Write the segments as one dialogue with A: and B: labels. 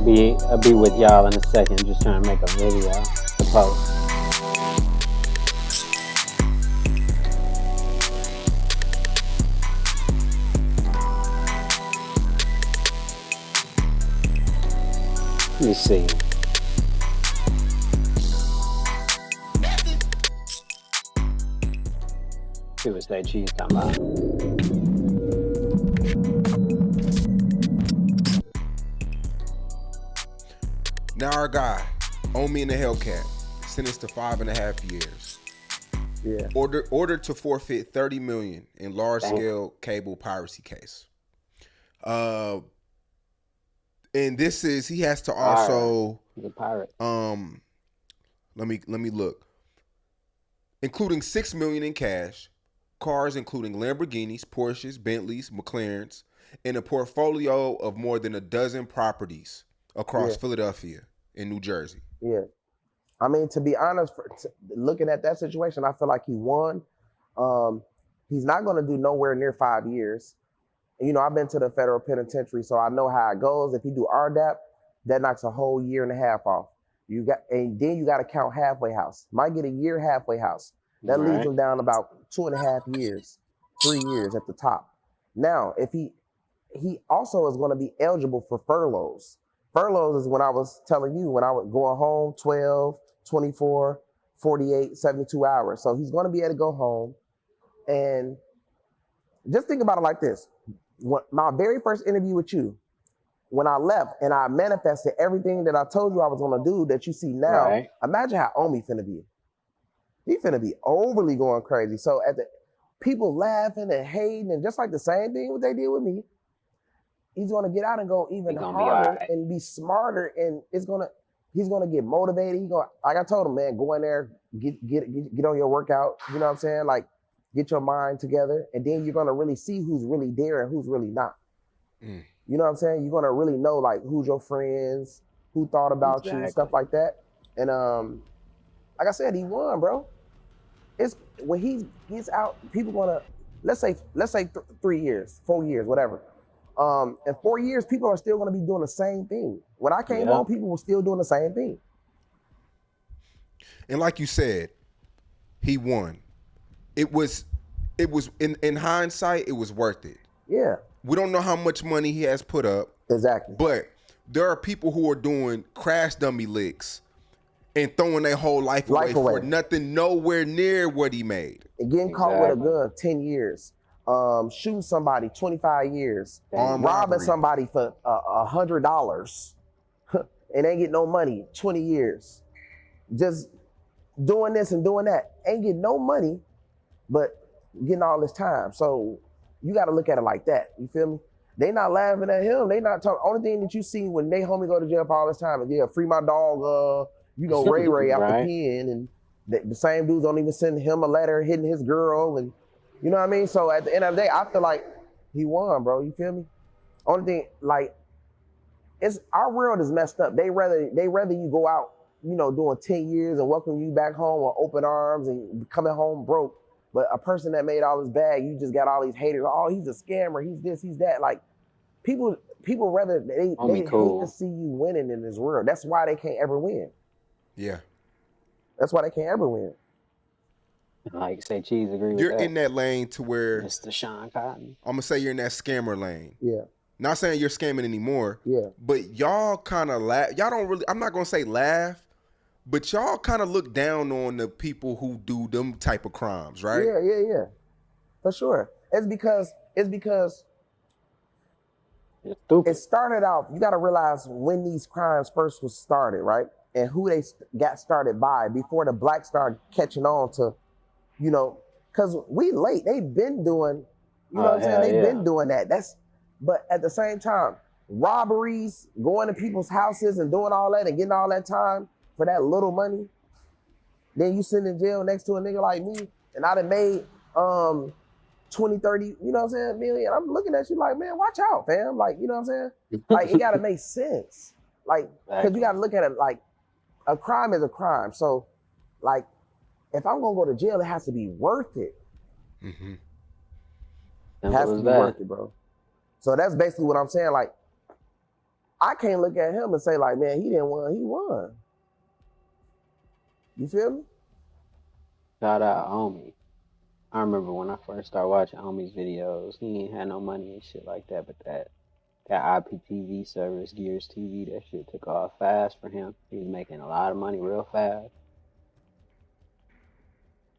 A: I'll be with y'all in a second. Just trying to make a video to post. Let me see. See what that cheese talking about.
B: Now our guy, Omi and the Hellcat, sentenced to 5.5 years.
C: Yeah.
B: Ordered to forfeit $30 million in large-scale cable piracy case. And this is he has to also
A: the pirate.
B: Let me look. Including $6 million in cash, cars including Lamborghinis, Porsches, Bentleys, McLarens, and a portfolio of more than a dozen properties across Philadelphia and New Jersey.
C: Yeah. I mean, to be honest, looking at that situation, I feel like he won. He's not going to do nowhere near 5 years. You know, I've been to the federal penitentiary, so I know how it goes. If you do RDAP, that knocks a whole year and a half off. And then you got to count halfway house. Might get a year halfway house. That leaves him down about 2.5 years, 3 years at the top. Now, if he also is going to be eligible for furloughs. Furloughs is when I was telling you, when I was going home 12, 24, 48, 72 hours. So he's going to be able to go home. And just think about it like this. My very first interview with you, when I left and I manifested everything that I told you I was going to do that you see now, imagine how Omi finna be. He finna be overly going crazy. So at the people laughing and hating and just like the same thing what they did with me, he's gonna get out and go even harder and be smarter, and he's gonna get motivated. He gonna, like I told him, man, go in there, get on your workout. You know what I'm saying? Like, get your mind together, and then you're gonna really see who's really there and who's really not. You know what I'm saying? You're gonna really know like who's your friends, who thought about you, stuff like that. And like I said, he won, bro. It's when he gets out, people gonna let's say 3 years, 4 years, whatever. In 4 years, people are still going to be doing the same thing. When I came home, people were still doing the same thing.
B: And like you said, he won. It was in hindsight, it was worth it.
C: Yeah.
B: We don't know how much money he has put up.
C: Exactly.
B: But there are people who are doing crash dummy licks and throwing their whole life away for nothing, nowhere near what he made.
C: And getting caught with a gun, 10 years. Shooting somebody, 25 years. Robbing somebody for $100 and ain't get no money, 20 years. Just doing this and doing that. Ain't get no money, but getting all this time. So you got to look at it like that. You feel me? They not laughing at him. They not talking. Only thing that you see when they homie go to jail for all this time is, free my dog, Ray out the pen. And the same dudes don't even send him a letter hitting his girl. And you know what I mean? So at the end of the day, I feel like he won, bro. You feel me? Only thing, like, it's our world is messed up. They rather you go out, doing 10 years and welcome you back home with open arms and coming home broke. But a person that made all this bag, you just got all these haters. Oh, he's a scammer. He's this, he's that. Like, people rather they hate to see you winning in this world. That's why they can't ever win.
B: Yeah.
C: That's why they can't ever win.
A: Like say Cheese agree with
B: you're
A: that.
B: In that lane to where
A: Mr. Sean Cotton.
B: I'm gonna say you're in that scammer lane.
C: Yeah.
B: Not saying you're scamming anymore.
C: Yeah.
B: But y'all kind of laugh. Y'all don't really. I'm not gonna say laugh, but y'all kind of look down on the people who do them type of crimes, right?
C: Yeah. For sure. It's because it started out. You got to realize when these crimes first was started, right? And who they got started by before the blacks started catching on to. Because we late. They've been doing, what I'm saying? They've been doing that. But at the same time, robberies, going to people's houses and doing all that and getting all that time for that little money. Then you sit in jail next to a nigga like me, and I done made 20, 30, million. I'm looking at you like, man, watch out, fam. Like, you know what I'm saying? Like, it gotta make sense. Like, because you gotta look at it like a crime is a crime. So, like, if I'm gonna go to jail, it has to be worth it.
B: Mm-hmm.
C: It has to be worth it, bro. So that's basically what I'm saying. Like, I can't look at him and say like, man, he didn't win. He won. You feel me?
A: Shout out Homie. I remember when I first started watching Homie's videos, he ain't had no money and shit like that, but that IPTV service, Gears TV, that shit took off fast for him. He was making a lot of money real fast.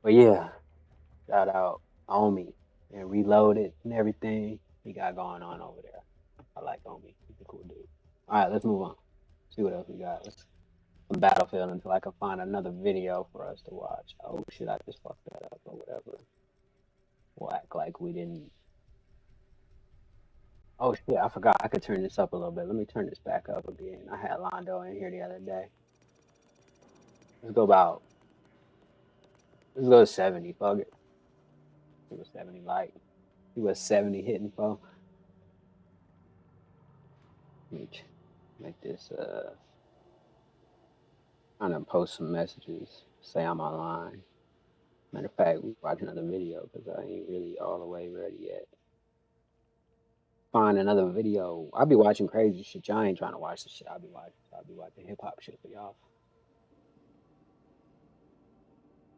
A: But yeah, shout out Homie and Reloaded and everything he got going on over there. I like Homie. He's a cool dude. All right, let's move on. See what else we got. Let's Battlefield until I can find another video for us to watch. Oh shit, I just fucked that up or whatever. We'll act like we didn't. Oh shit, I forgot I could turn this up a little bit. Let me turn this back up again. I had Londo in here the other day. Let's go to 70, fuck it. He was 70 light. He was 70 hitting, for. Make this trying to post some messages. Say I'm online. Matter of fact, we watch another video because I ain't really all the way ready yet. Find another video. I'll be watching crazy shit. Y'all ain't trying to watch the shit I'll be watching hip hop shit for y'all.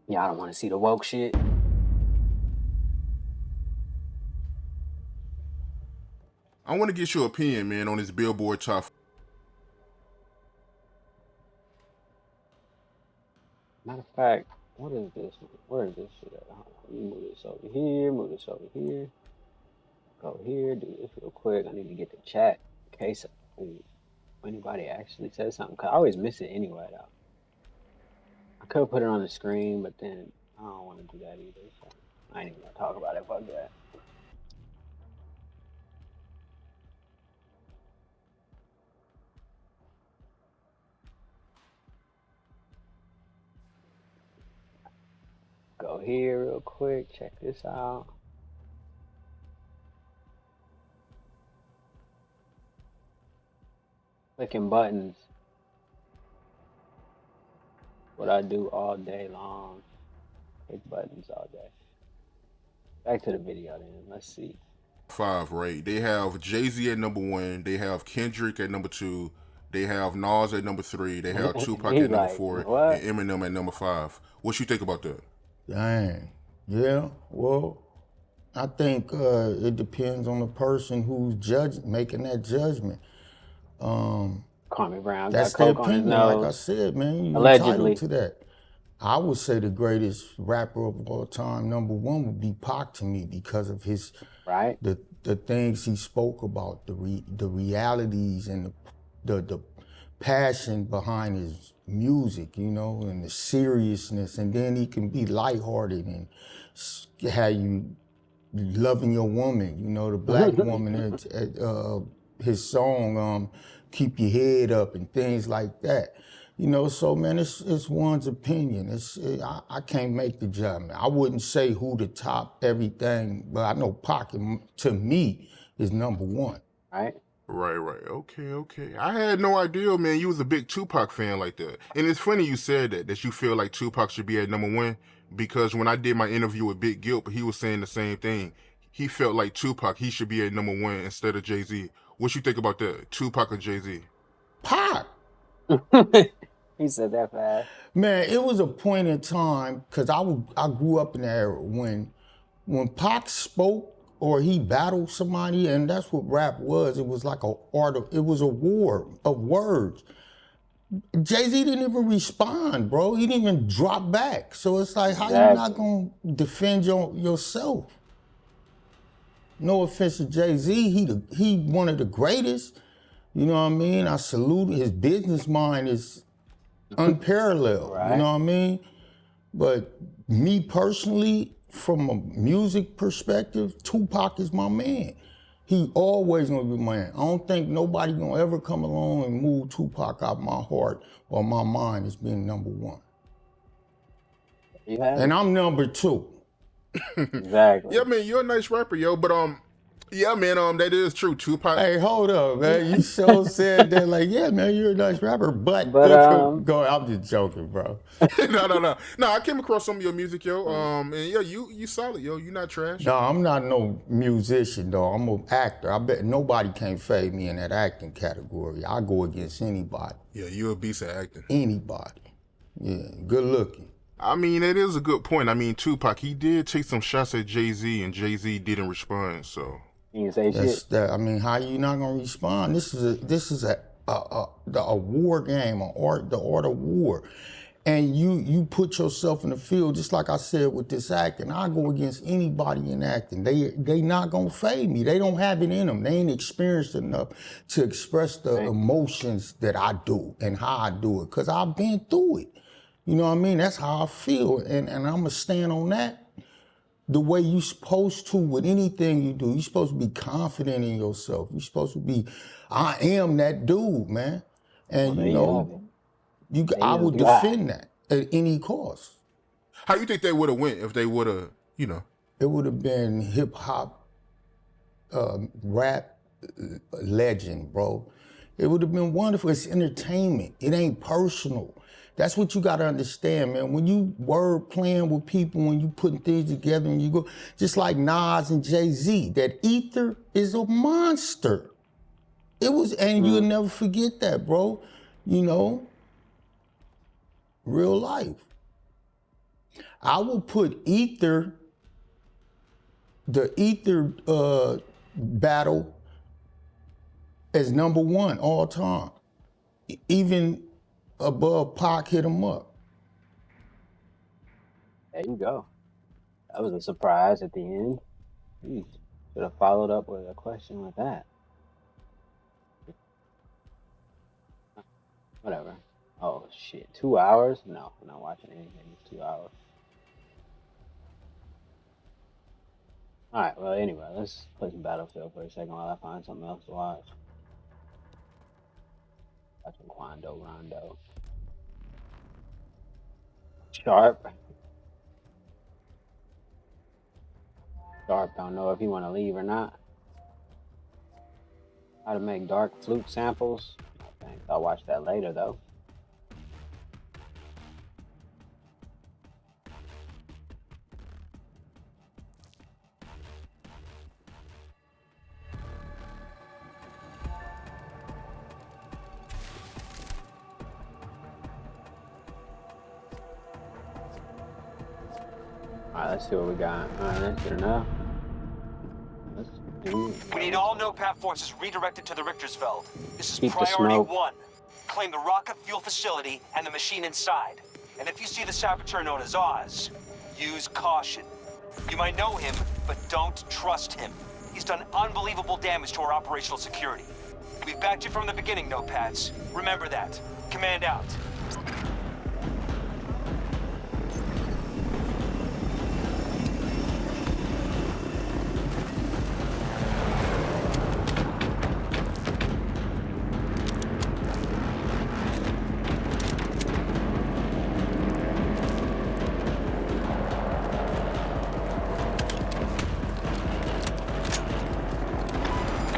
A: Y'all don't want to see the woke shit.
D: I want to get your opinion, man, on this Billboard Top.
A: Matter of fact, what is this? Where is this shit at? Let me move this over here, move this over here. Go here, do this real quick. I need to get the chat in case anybody actually says something. Cause I always miss it anyway, though. I could put it on the screen, but then I don't want to do that either. So I ain't even gonna talk about it. Fuck that. Go here real quick. Check this out. Clicking buttons. What I do all day long. Click buttons all day. Back to the video then. Let's see.
D: 5, right? They have Jay-Z at number 1. They have Kendrick at number 2. They have Nas at number 3. They have Tupac at number 4.
A: What?
D: And Eminem at number 5. What you think about that?
E: Dang. Yeah, well, I think it depends on the person who's making that judgment.
A: Kwame Brown
E: That's
A: got
E: their
A: coke on his
E: opinion.
A: nose.
E: Like I said, man, you're
A: Allegedly.
E: entitled to that. I would say the greatest rapper of all time, number 1, would be Pac to me because of his
A: Right.
E: the things he spoke about, the realities and the passion behind his music, you know, and the seriousness, and then he can be lighthearted and how you loving your woman, you know, the black woman, his song, Keep Your Head Up and things like that. You know, so man, it's one's opinion. I can't make the judgment. I wouldn't say who the top everything, but I know Pac, to me, is number 1.
A: Right.
D: Right. Okay. I had no idea, man, you was a big Tupac fan like that. And it's funny you said that you feel like Tupac should be at number 1, because when I did my interview with Big Gilp, he was saying the same thing. He felt like Tupac, he should be at number 1 instead of Jay-Z. What you think about that, Tupac or Jay-Z?
E: Pac!
A: He said that fast.
E: Man, it was a point in time, because I grew up in the era when Pac spoke or he battled somebody, and that's what rap was. It was like it was a war of words. Jay-Z didn't even respond, bro. He didn't even drop back. So it's like, how you not gonna defend yourself? No offense to Jay-Z, he one of the greatest. You know what I mean? I salute his business mind is unparalleled.
A: Right.
E: You know what I mean? But me personally, from a music perspective, Tupac is my man. He always gonna be my man. I don't think nobody gonna ever come along and move Tupac out my heart or my mind as being number 1.
A: Yeah.
E: And I'm number 2.
A: Exactly.
D: Yeah, man, you're a nice rapper, yo. But Yeah, man. That is true. Tupac.
E: Hey, hold up, man. You so said that, like, yeah, man, you're a nice rapper, but
A: But
E: go. I'm just joking, bro.
D: No. I came across some of your music, yo. And yeah, you solid, yo. You not trash.
E: No, I'm not no musician, though. I'm an actor. I bet nobody can fade me in that acting category. I go against anybody.
D: Yeah, you a beast at acting.
E: Anybody. Yeah, good looking.
D: I mean, it is a good point. I mean, Tupac, he did take some shots at Jay-Z, and Jay-Z didn't respond. So
A: you can say
E: That's
A: shit.
E: that. I mean, how you not gonna respond? This is a war game, the art of war, and you put yourself in the field. Just like I said with this acting, I go against anybody in acting. They not gonna fade me. They don't have it in them. They ain't experienced enough to express the emotions that I do and how I do it. Cause I've been through it. You know what I mean? That's how I feel, and I'm gonna stand on that. The way you supposed to with anything you do. You're supposed to be confident in yourself. You're supposed to be, I am that dude, man. And
A: There
E: you
A: you have
E: know,
A: it. There
E: I
A: you
E: would
A: go.
E: defend that at any cost.
D: how you think they would have went if they would have, you know?
E: It would have been hip hop, rap legend, bro. It would have been wonderful. It's entertainment. It ain't personal. That's what you gotta understand, man. When you word playing with people, when you putting things together and you go, just like Nas and Jay-Z, that Ether is a monster. It was, and you'll never forget that, bro. You know, real life. I will put Ether, the Ether battle as #1 all time. Even above Pac hit him up.
A: There you go. That was a surprise at the end. You should have followed up with a question with that. Whatever. Oh shit. 2 hours? No, I'm not watching anything. It's 2 hours. Alright, well anyway, let's play some Battlefield for a second while I find something else to watch. Watching Quando Rondo. Sharp. Sharp don't know if he want to leave or not. How to make dark flute samples. No thanks. I'll watch that later though. Alright, let's see what we got. Alright, that's good enough. Let's do
F: We need all NOPAT forces redirected to the Richtersveld. This is
A: Keep the
F: priority
A: smoke.
F: 1. Claim the rocket fuel facility and the machine inside. And if you see the saboteur known as Oz, use caution. You might know him, but don't trust him. He's done unbelievable damage to our operational security. We've backed you from the beginning, NOPATs. Remember that. Command out.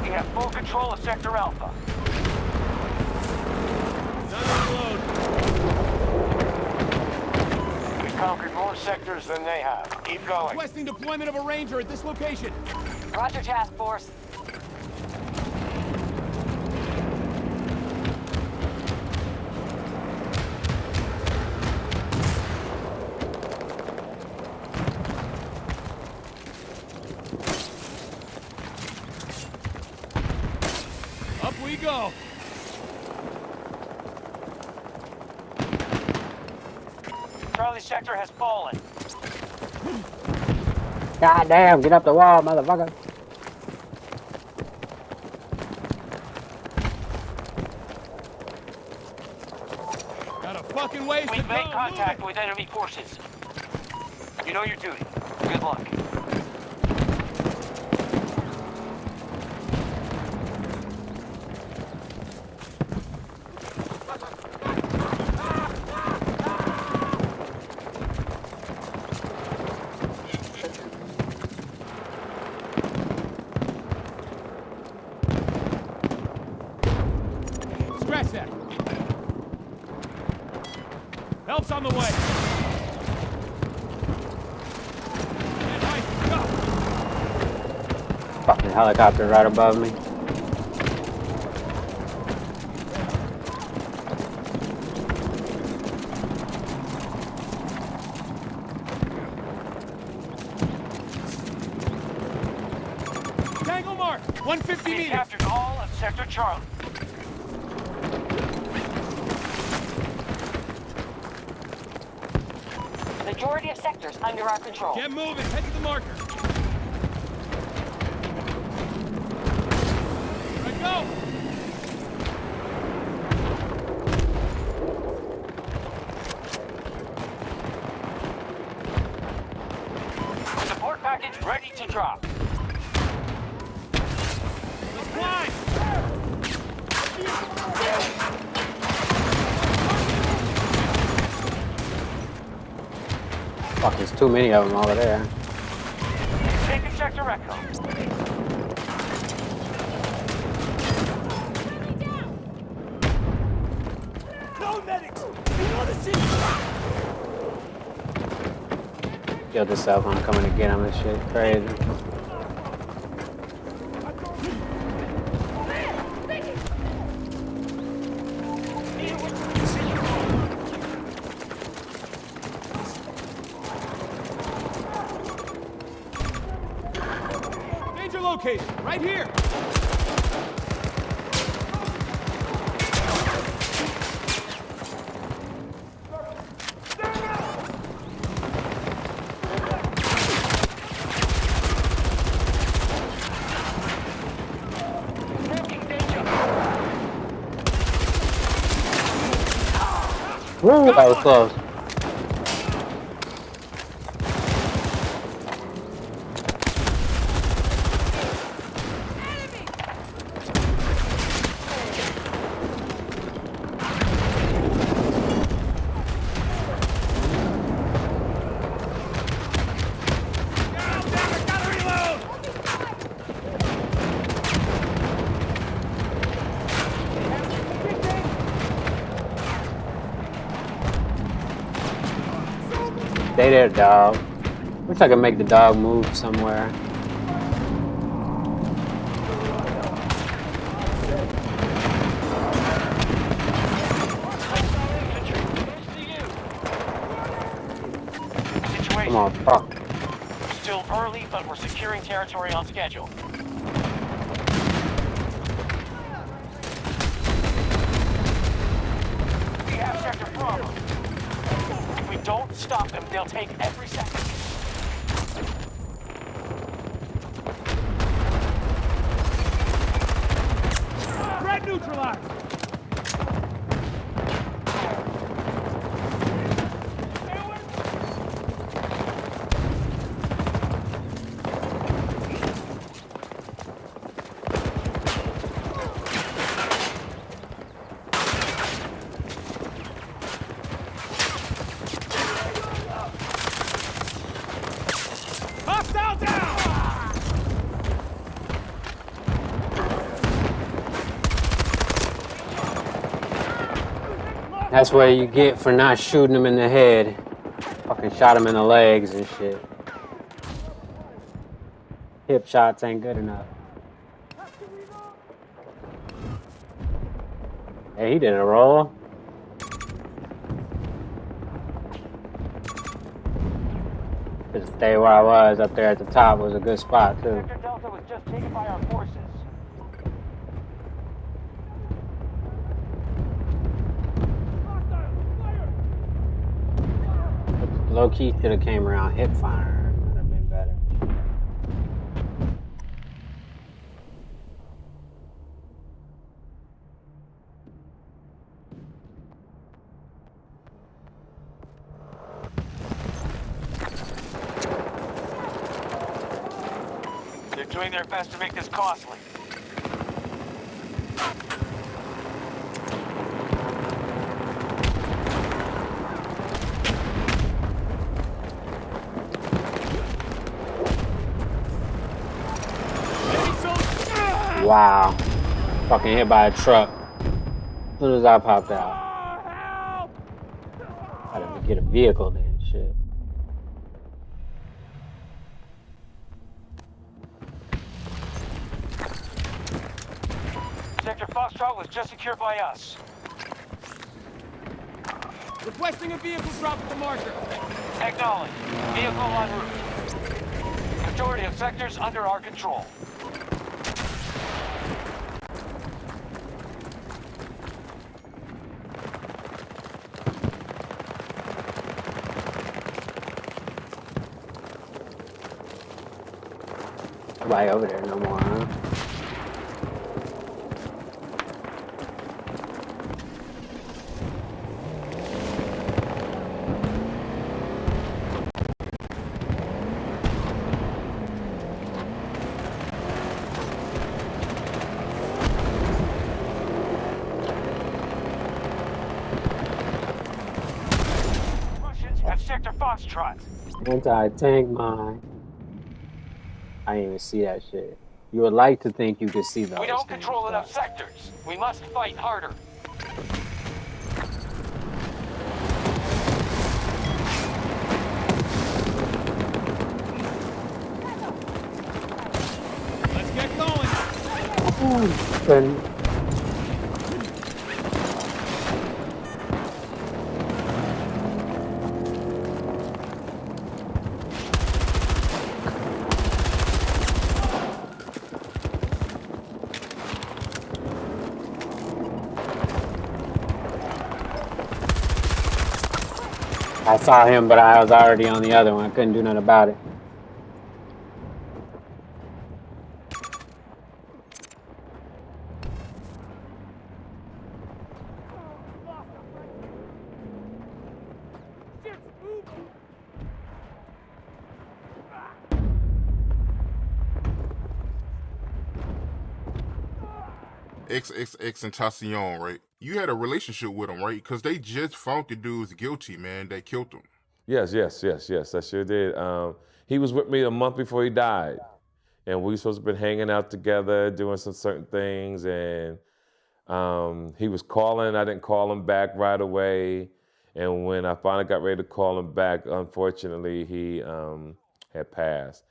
F: You have full control of Sector Alpha. We've conquered more sectors than they have. Keep going.
G: Requesting deployment of a Ranger at this location.
H: Roger, Task Force.
G: Up we go.
F: Charlie Sector has fallen.
A: God damn, get up the wall, motherfucker.
G: Got a fucking ways to
F: We've
G: go.
F: made contact with enemy forces. You know your duty. Good luck.
G: Help's on the way. Stand high, go.
A: Fucking helicopter right above me.
G: Tango mark, 150
F: We
G: meters.
F: captured all of Sector Charlie.
H: Majority of sectors under our control.
G: Get moving, head to the marker. Here I go.
F: Support package ready to drop.
G: Let's climb.
A: Fuck, there's too many of them over there.
F: Taking Sector Echo.
G: No medics. Ignore the city.
A: Killed yourself, I'm coming to get him and shit. Crazy.
G: Danger location, right here.
A: Woo, that was close. Stay there, dog. Wish I could make the dog move somewhere. Come on, fuck.
F: Still early, but we're securing territory on schedule. We have Sector Bravo. If we don't stop them, they'll take every second.
G: Threat neutralized. Hostile down!
A: That's what you get for not shooting him in the head. Fucking shot him in the legs and shit. Hip shots ain't good enough. Hey, he did a roll. Just stay where I was up there at the top was a good spot too.
F: Sector Delta was just taken by our forces.
A: Low key should have came around hip fire. Would have been better.
F: They're doing their best to make this costly.
A: Wow. Fucking hit by a truck. As soon as I popped out. I'd Get a vehicle then, shit.
F: Sector Foxtrot was just secured by us.
G: Requesting a vehicle drop at the marker.
F: Acknowledged. Vehicle en route. Majority of sectors under our control.
A: Nobody over there no more, huh?
F: Russians have Sector Foxtrot.
A: Anti-tank mine. I didn't even see that shit. You would like to think you could see those
F: We don't
A: things,
F: control
A: but
F: enough sectors. We must fight harder.
G: Let's get going.
A: couldn't. I saw him, but I was already on the other one. I couldn't do nothing about it.
D: Tentacion, right? You had a relationship with him, right? Because they just found the dudes guilty, man. They killed him.
I: Yes, I sure did. He was with me a month before he died, and we supposed to been hanging out together, doing some certain things, and he was calling. I didn't call him back right away, and when I finally got ready to call him back, unfortunately, he had passed.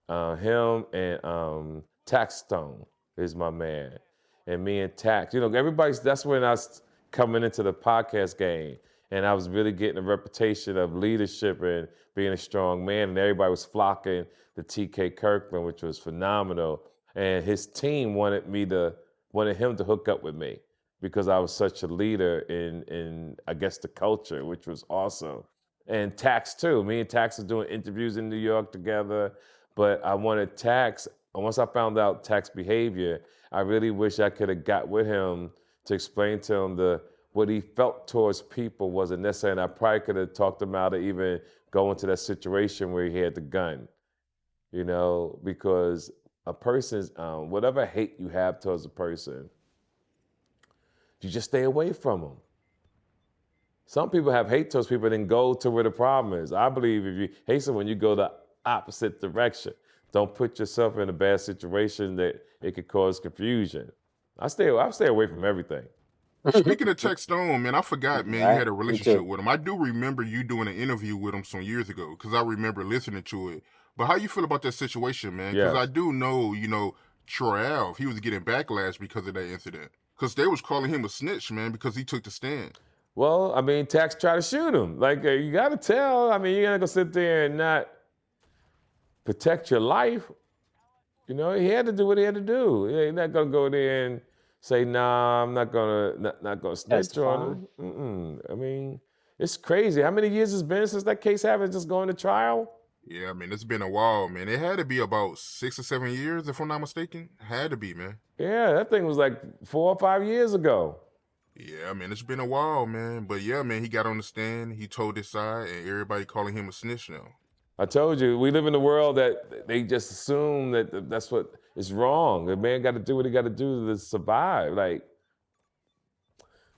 I: Him and Taxstone is my man, and me and Tax. You know, that's when I was coming into the podcast game. And I was really getting a reputation of leadership and being a strong man. And everybody was flocking to TK Kirkland, which was phenomenal. And his team wanted him to hook up with me because I was such a leader in I guess, the culture, which was awesome. And Tax, too. Me and Tax was doing interviews in New York together. But I wanted Tax, and once I found out Tax behavior, I really wish I could have got with him to explain to him what he felt towards people wasn't necessary, and I probably could have talked him out of even going to that situation where he had the gun, you know, because a person's, whatever hate you have towards a person, you just stay away from them. Some people have hate towards people and then go to where the problem is. I believe if you hate someone, you go the opposite direction. Don't put yourself in a bad situation that it could cause confusion. I stay away from everything.
D: Speaking of Tex Stone, man, I forgot, man,
A: Right?
D: you had a
A: Me
D: relationship
A: too.
D: with him. I do remember you doing an interview with him some years ago because I remember listening to it. But how you feel about that situation, man? Because I
I: Yes.
D: do know, Troy Alv, he was getting backlash because of that incident. Because they was calling him a snitch, man, because he took the stand.
I: Well, I mean, Tax tried to shoot him. Like, you got to tell. I mean, you're not going to sit there and not protect your life. You know, he had to do what he had to do. He's not going to go there and say, nah, I'm not going to snitch on him. I mean, it's crazy. How many years it's been since that case happened, just going to trial?
D: Yeah, I mean, it's been a while, man. It had to be about 6 or 7 years, if I'm not mistaken. Had to be, man.
I: Yeah, that thing was like 4 or 5 years ago.
D: Yeah, I mean, it's been a while, man. But yeah, man, he got on the stand, he told his side, and everybody calling him a snitch now.
I: I told you, we live in a world that they just assume that that's what is wrong. The man got to do what he got to do to survive. Like,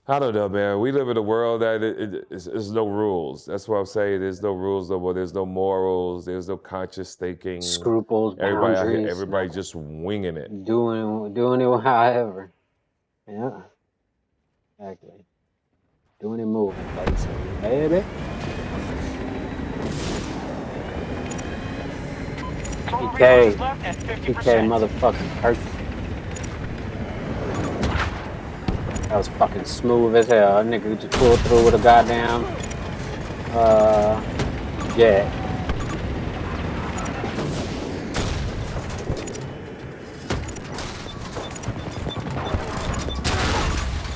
I: I don't know, man. We live in a world that there's no rules. That's what I'm saying. There's no rules no more. There's no morals. There's no conscious thinking.
A: Scruples,
I: Everybody out here,
A: boundaries,
I: everybody just winging it.
A: doing it however. Yeah, exactly. Doing it moving, basically, baby. PK.
F: left at
A: PK
F: 50%.
A: motherfucking hurt. That was fucking smooth as hell. That nigga just pulled through with a goddamn jet.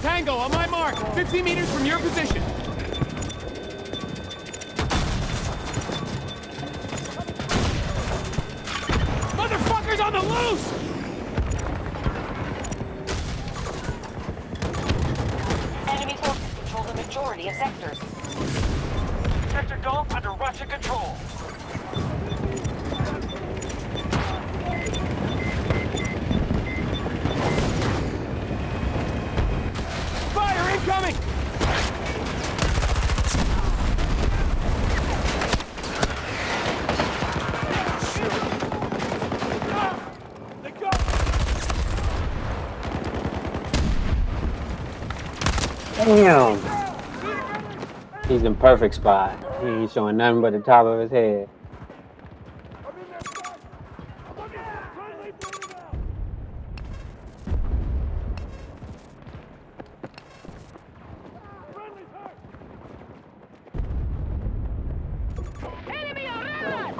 G: Tango, on my mark. 50 meters from your position. Motherfuckers on the loose!
H: Enemy forces control the majority of sectors.
F: Sector Gulf under Russian control.
G: Fire incoming! They go!
A: Damn. He's in perfect spot. He ain't showing nothing but the top of his head.
H: Enemy around!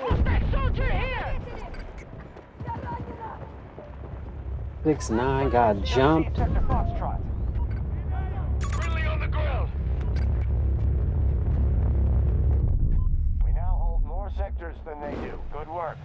H: Suspect soldier here!
A: 6'9" got jumped.
F: Sector Foxtrot. Friendly on the ground.
J: We now hold more sectors than they do. Good work.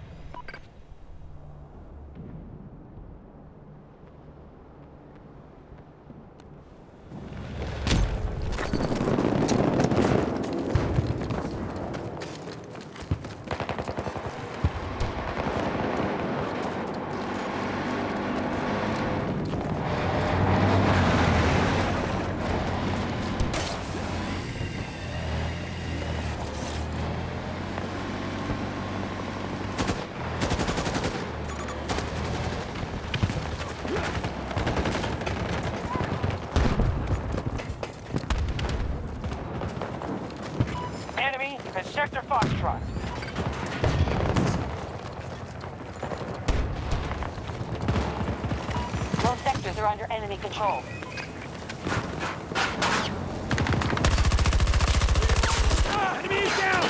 F: Enemy at Sector Foxtrot.
H: Most sectors are under enemy control.
G: Enemy is down!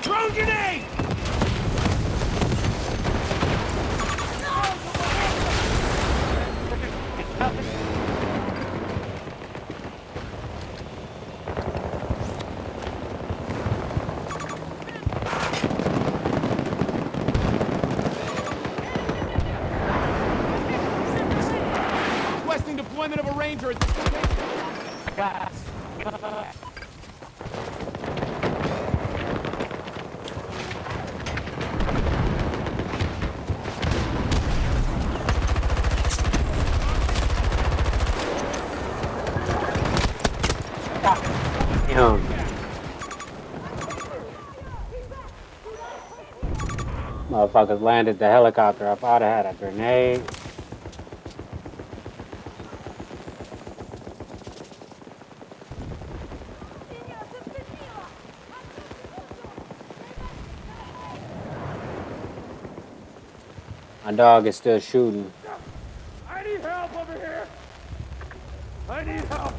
G: Drone grenade! Requesting deployment of a ranger at this location.
A: Damn. Motherfuckers landed the helicopter. If I'd have had a grenade. My dog is still shooting.
G: I need help over here! I need help!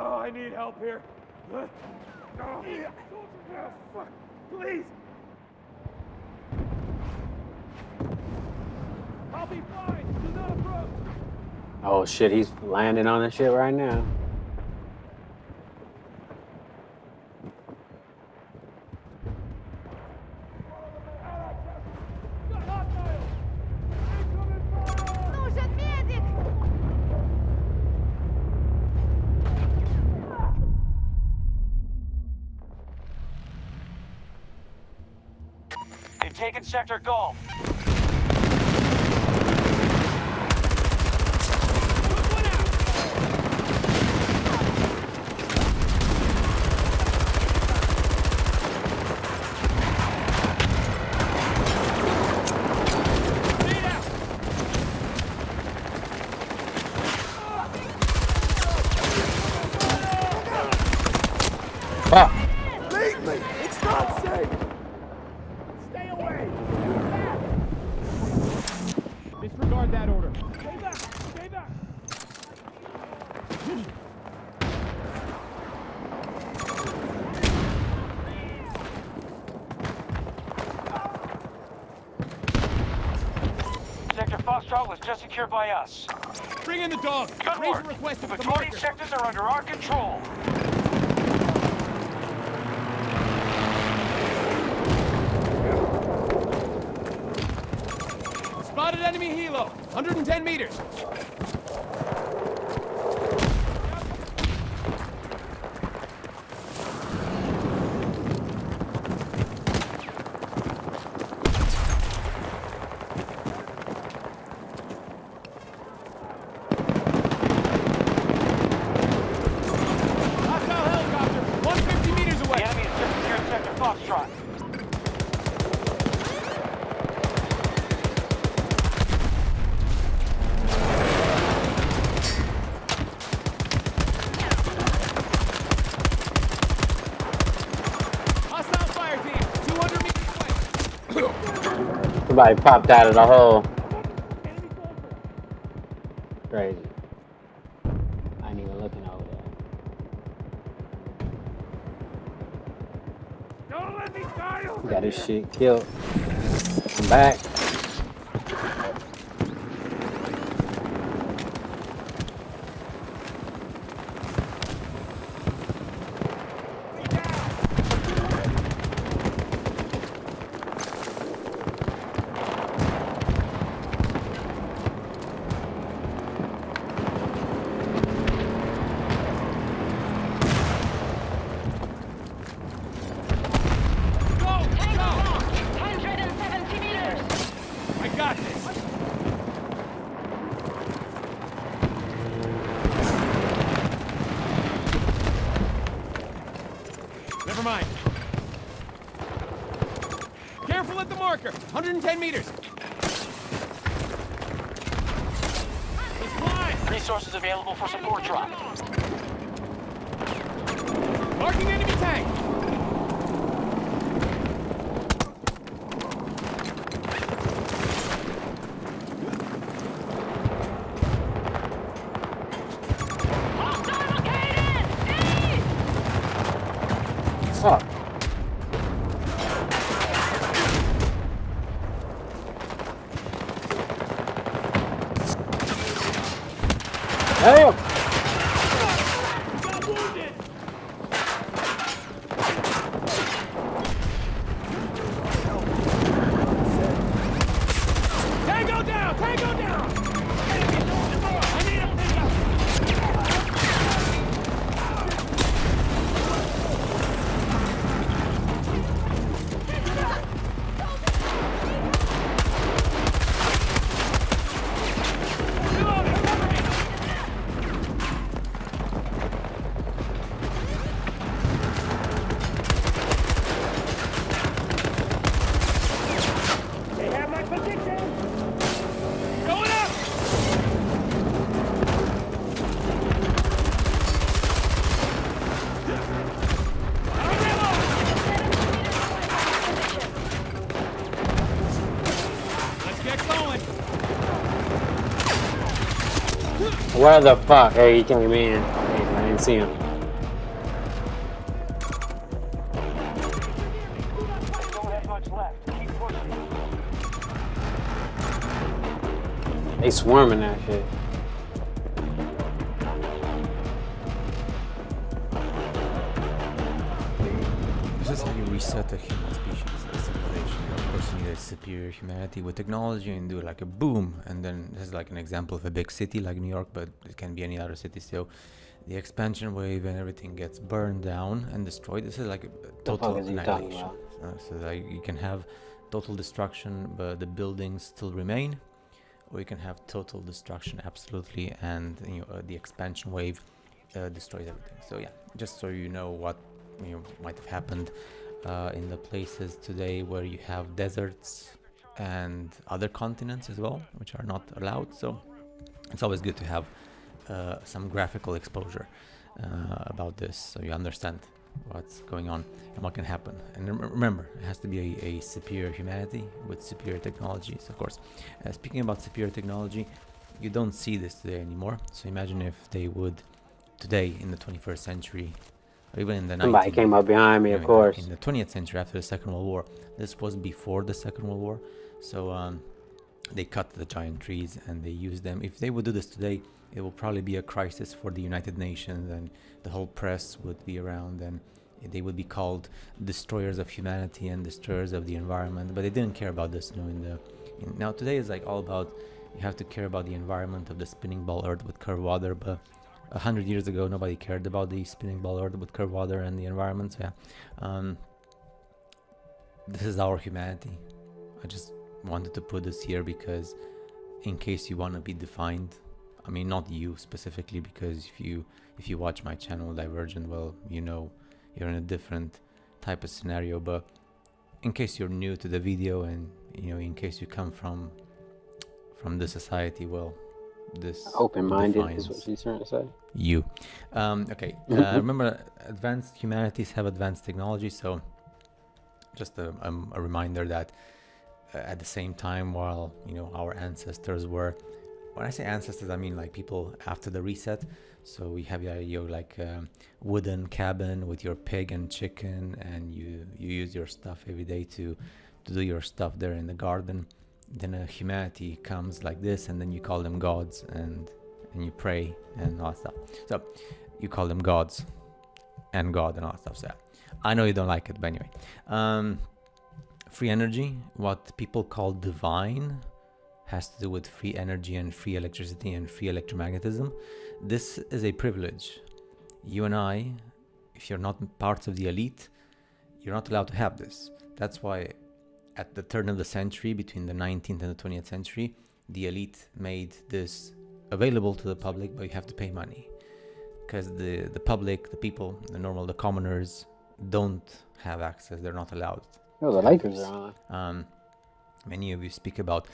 G: Oh, I need help. help here? Oh, fuck. Please. I'll be fine. Do not approach.
A: Oh shit, he's landing on that shit right now.
H: Нужен медик!
F: They've taken Sector Golf.
A: Fuck.
G: Leave me! It's not safe! Stay away! Disregard that order. Stay back! Stay back!
F: Sector Foxtrot was just secured by us.
G: Bring in the dog!
F: Good
G: Ranger
F: work.
G: requested
F: The
G: with the
F: majority
G: marker.
F: sectors are under our control.
G: Spotted enemy helo! 110 meters! Hostile helicopter! 150 meters
F: The
G: away!
F: enemy is just secured Sector Foxtrot.
G: Hostile fire team! 200 meters away!
A: Somebody popped out of the hole. Crazy. I ain't even looking over there.
G: Don't let me die over
A: Got his shit killed. I'm back.
G: Go!
H: Tango
G: Go!
H: down! 170 meters!
G: I got this! Never mind. Careful at the marker! 110 meters! Let's fly!
F: Resources available for support drop.
G: Marking enemy tank!
H: Hostile located! East!
A: Fuck. Damn!
G: Got wounded! Tango down! Tango down! I need a pickup! Reloading! Cover me! They have my position! Going up! Let's get going!
A: Where the fuck? Hey, he came in. I didn't see him. They swarming that shit.
K: This is how you reset a human species, a civilization. Of course, you need a superior humanity with technology and do like a boom. And then this is like an example of a big city like New York, but it can be any other city. So the expansion wave and everything gets burned down and destroyed. This is like a total
A: fuck is he talking
K: annihilation. So like you can have total destruction, but the buildings still remain, or you can have total destruction absolutely, and the expansion wave destroys everything. So yeah, just so you know what might have happened in the places today where you have deserts and other continents as well, which are not allowed. So it's always good to have some graphical exposure about this, so you understand what's going on and what can happen. And remember, it has to be a superior humanity with superior technologies, of course. Speaking about superior technology, you don't see this today anymore. So imagine if they would today in the 21st century, or even in the
A: Somebody came up behind me, of course.
K: In the 20th century, after the Second World War. This was before the Second World War. So they cut the giant trees and they used them. If they would do this today, it will probably be a crisis for the United Nations, and the whole press would be around, and they would be called destroyers of humanity and destroyers of the environment. But they didn't care about this. Now today is like all about, you have to care about the environment of the spinning ball Earth with curved water, but 100 years ago nobody cared about the spinning ball Earth with curved water and the environment. So yeah, this is our humanity. I just wanted to put this here because in case you want to be defined, I mean not you specifically, because if you watch my channel Divergent, well, you're in a different type of scenario. But in case you're new to the video, and in case you come from the society, well, this
A: open-minded is what she's trying to say.
K: You okay. Remember, advanced humanities have advanced technology. So just a reminder that at the same time, while our ancestors were, when I say ancestors, I mean like people after the reset. So we have your like wooden cabin with your pig and chicken, and you use your stuff every day to do your stuff there in the garden. Then a humanity comes like this, and then you call them gods, and you pray and all that stuff. So you call them gods and God and all that stuff. So I know you don't like it, but anyway, free energy, what people call divine, has to do with free energy and free electricity and free electromagnetism. This is a privilege. You and I, if you're not parts of the elite, you're not allowed to have this. That's why at the turn of the century, between the 19th and the 20th century, the elite made this available to the public, but you have to pay money. Because the public, the people, the commoners, don't have access. They're not allowed.
A: Oh, the Lakers are on.
K: Many of you speak about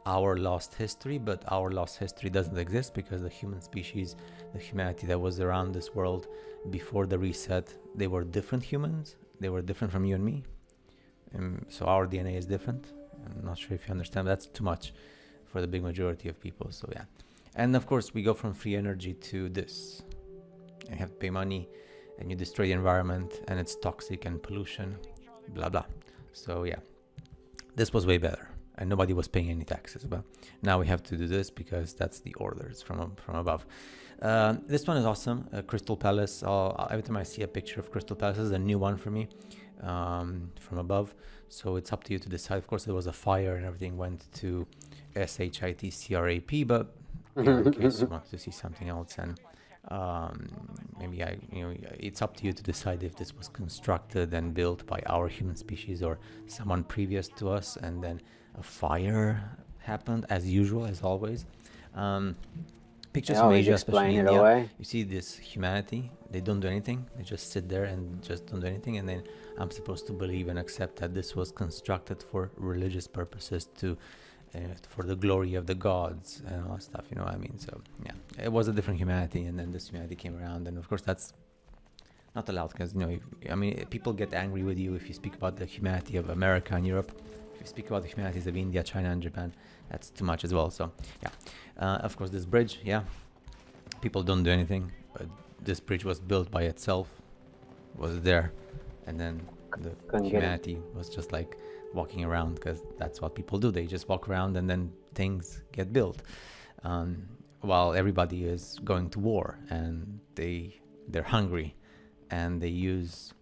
K: our lost history, but our lost history doesn't exist, because the human species, the humanity that was around this world before the reset, they were different humans. They were different from you and me. So our DNA is different. I'm not sure if you understand. That's too much for the big majority of people. So yeah. And of course, we go from free energy to this. You have to pay money, and you destroy the environment, and it's toxic and pollution, blah, blah. So yeah, this was way better, and nobody was paying any taxes. But now we have to do this because that's the orders from above. This one is awesome. Crystal Palace. Every time I see a picture of Crystal Palace, this is a new one for me. From above, so it's up to you to decide. Of course, there was a fire and everything went to SHITCRAP, but in case you want to see something else, and maybe it's up to you to decide if this was constructed and built by our human species or someone previous to us, and then a fire happened, as usual, as always. Pictures from Asia, especially India, you see this humanity, they don't do anything, they just sit there and just don't do anything, and then I'm supposed to believe and accept that this was constructed for religious purposes, for the glory of the gods and all that stuff, you know what I mean? So yeah, it was a different humanity, and then this humanity came around, and of course that's not allowed, because people get angry with you if you speak about the humanity of America and Europe. If you speak about the humanities of India, China, and Japan, that's too much as well. So yeah, of course this bridge, yeah, people don't do anything, but this bridge was built by itself, was there, and then the humanity was just like walking around, because that's what people do. They just walk around and then things get built. while everybody is going to war and they're hungry, and they use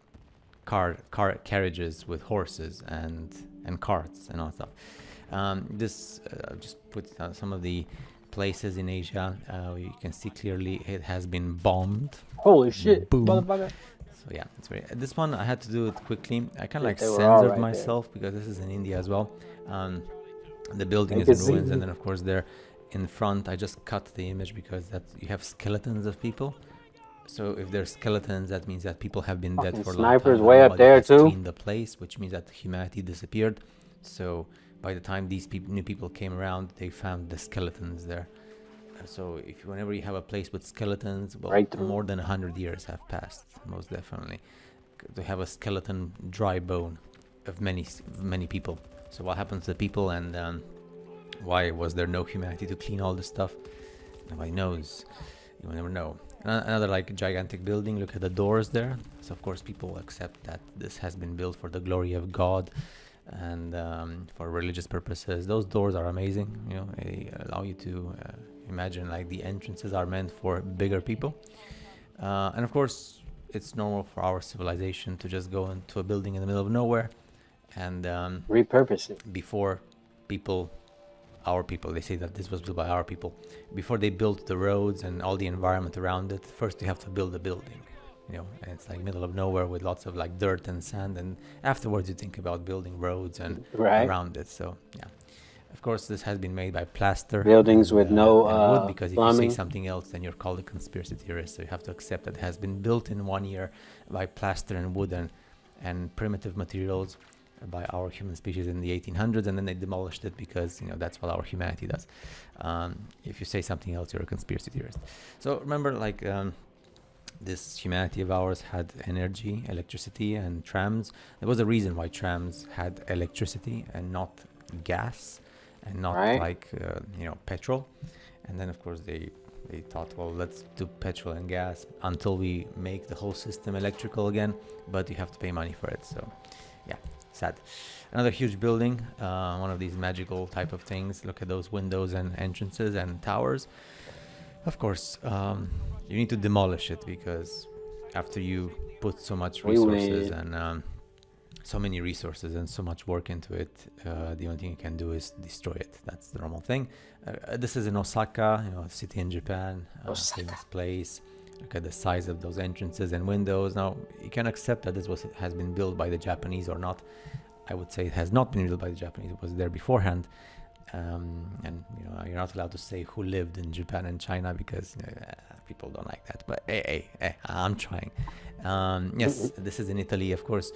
K: carriages with horses and carts and all that stuff. This just put some of the places in Asia. You can see clearly it has been bombed.
A: Holy shit,
K: Boom.
A: motherfucker.
K: So yeah, it's very. This one I had to do it quickly. I kind of like
A: They were all
K: censored
A: right
K: myself because this is in India as well. The building
A: I
K: is
A: can
K: in
A: see
K: ruins,
A: you.
K: and then of course there in front I just cut the image because that you have skeletons of people. So if there's skeletons, that means that people have been dead
A: Fucking
K: for a long time.
A: snipers
K: and
A: way up
K: nobody
A: there
K: has
A: too.
K: cleaned the place, which means that humanity disappeared. So by the time these new people came around, they found the skeletons there. So whenever you have a place with skeletons, well,
A: Right through.
K: more than 100 years have passed, most definitely. To have a skeleton, dry bone of many people. So what happens to the people, and why was there no humanity to clean all this stuff? Nobody knows. You will never know. Another like gigantic building. Look at the doors there. So of course people accept that this has been built for the glory of God and for religious purposes. Those doors are amazing. You know, they allow you to imagine like the entrances are meant for bigger people. And of course, it's normal for our civilization to just go into a building in the middle of nowhere and
A: repurpose it.
K: Before our people, they say that this was built by our people. Before they built the roads and all the environment around it, first you have to build a building, you know, and it's like middle of nowhere with lots of like dirt and sand, and afterwards you think about building roads and around it. So yeah, of course this has been made by plaster.
A: Buildings with no
K: and wood, because if
A: plumbing.
K: you say something else, then you're called a conspiracy theorist. So you have to accept that it has been built in 1 year by plaster and wood and primitive materials by our human species in the 1800s, and then they demolished it because, you know, that's what our humanity does. If you say something else, you're a conspiracy theorist. So remember, like this humanity of ours had energy, electricity, and trams. There was a reason why trams had electricity and not gas and not like petrol. And then of course they thought, well, let's do petrol and gas until we make the whole system electrical again, but you have to pay money for it. So yeah, sad. Another huge building, one of these magical type of things. Look at those windows and entrances and towers. Of course, you need to demolish it, because after you put so much resources and so many resources and so much work into it, the only thing you can do is destroy it. That's the normal thing. This is in Osaka, you know, a city in Japan, famous place. Look at the size of those entrances and windows. Now, you can accept that this has been built by the Japanese or not. I would say it has not been built by the Japanese. It was there beforehand. And, you know, you're not allowed to say who lived in Japan and China, because people don't like that. But hey, I'm trying. Yes, this is in Italy, of course.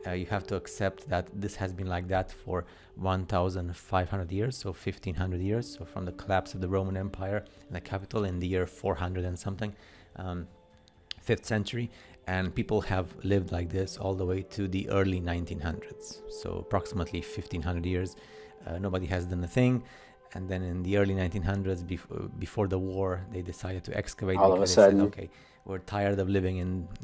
K: You have to accept that this has been like that for 1,500 years, so 1,500 years. So from the collapse of the Roman Empire and the capital in the year 400 and something, 5th century, and people have lived like this all the way to the early 1900s. So approximately 1,500 years. Nobody has done a thing. And then in the early 1900s, before the war, they decided to excavate.
A: All of a sudden,
K: they said, okay, we're tired of living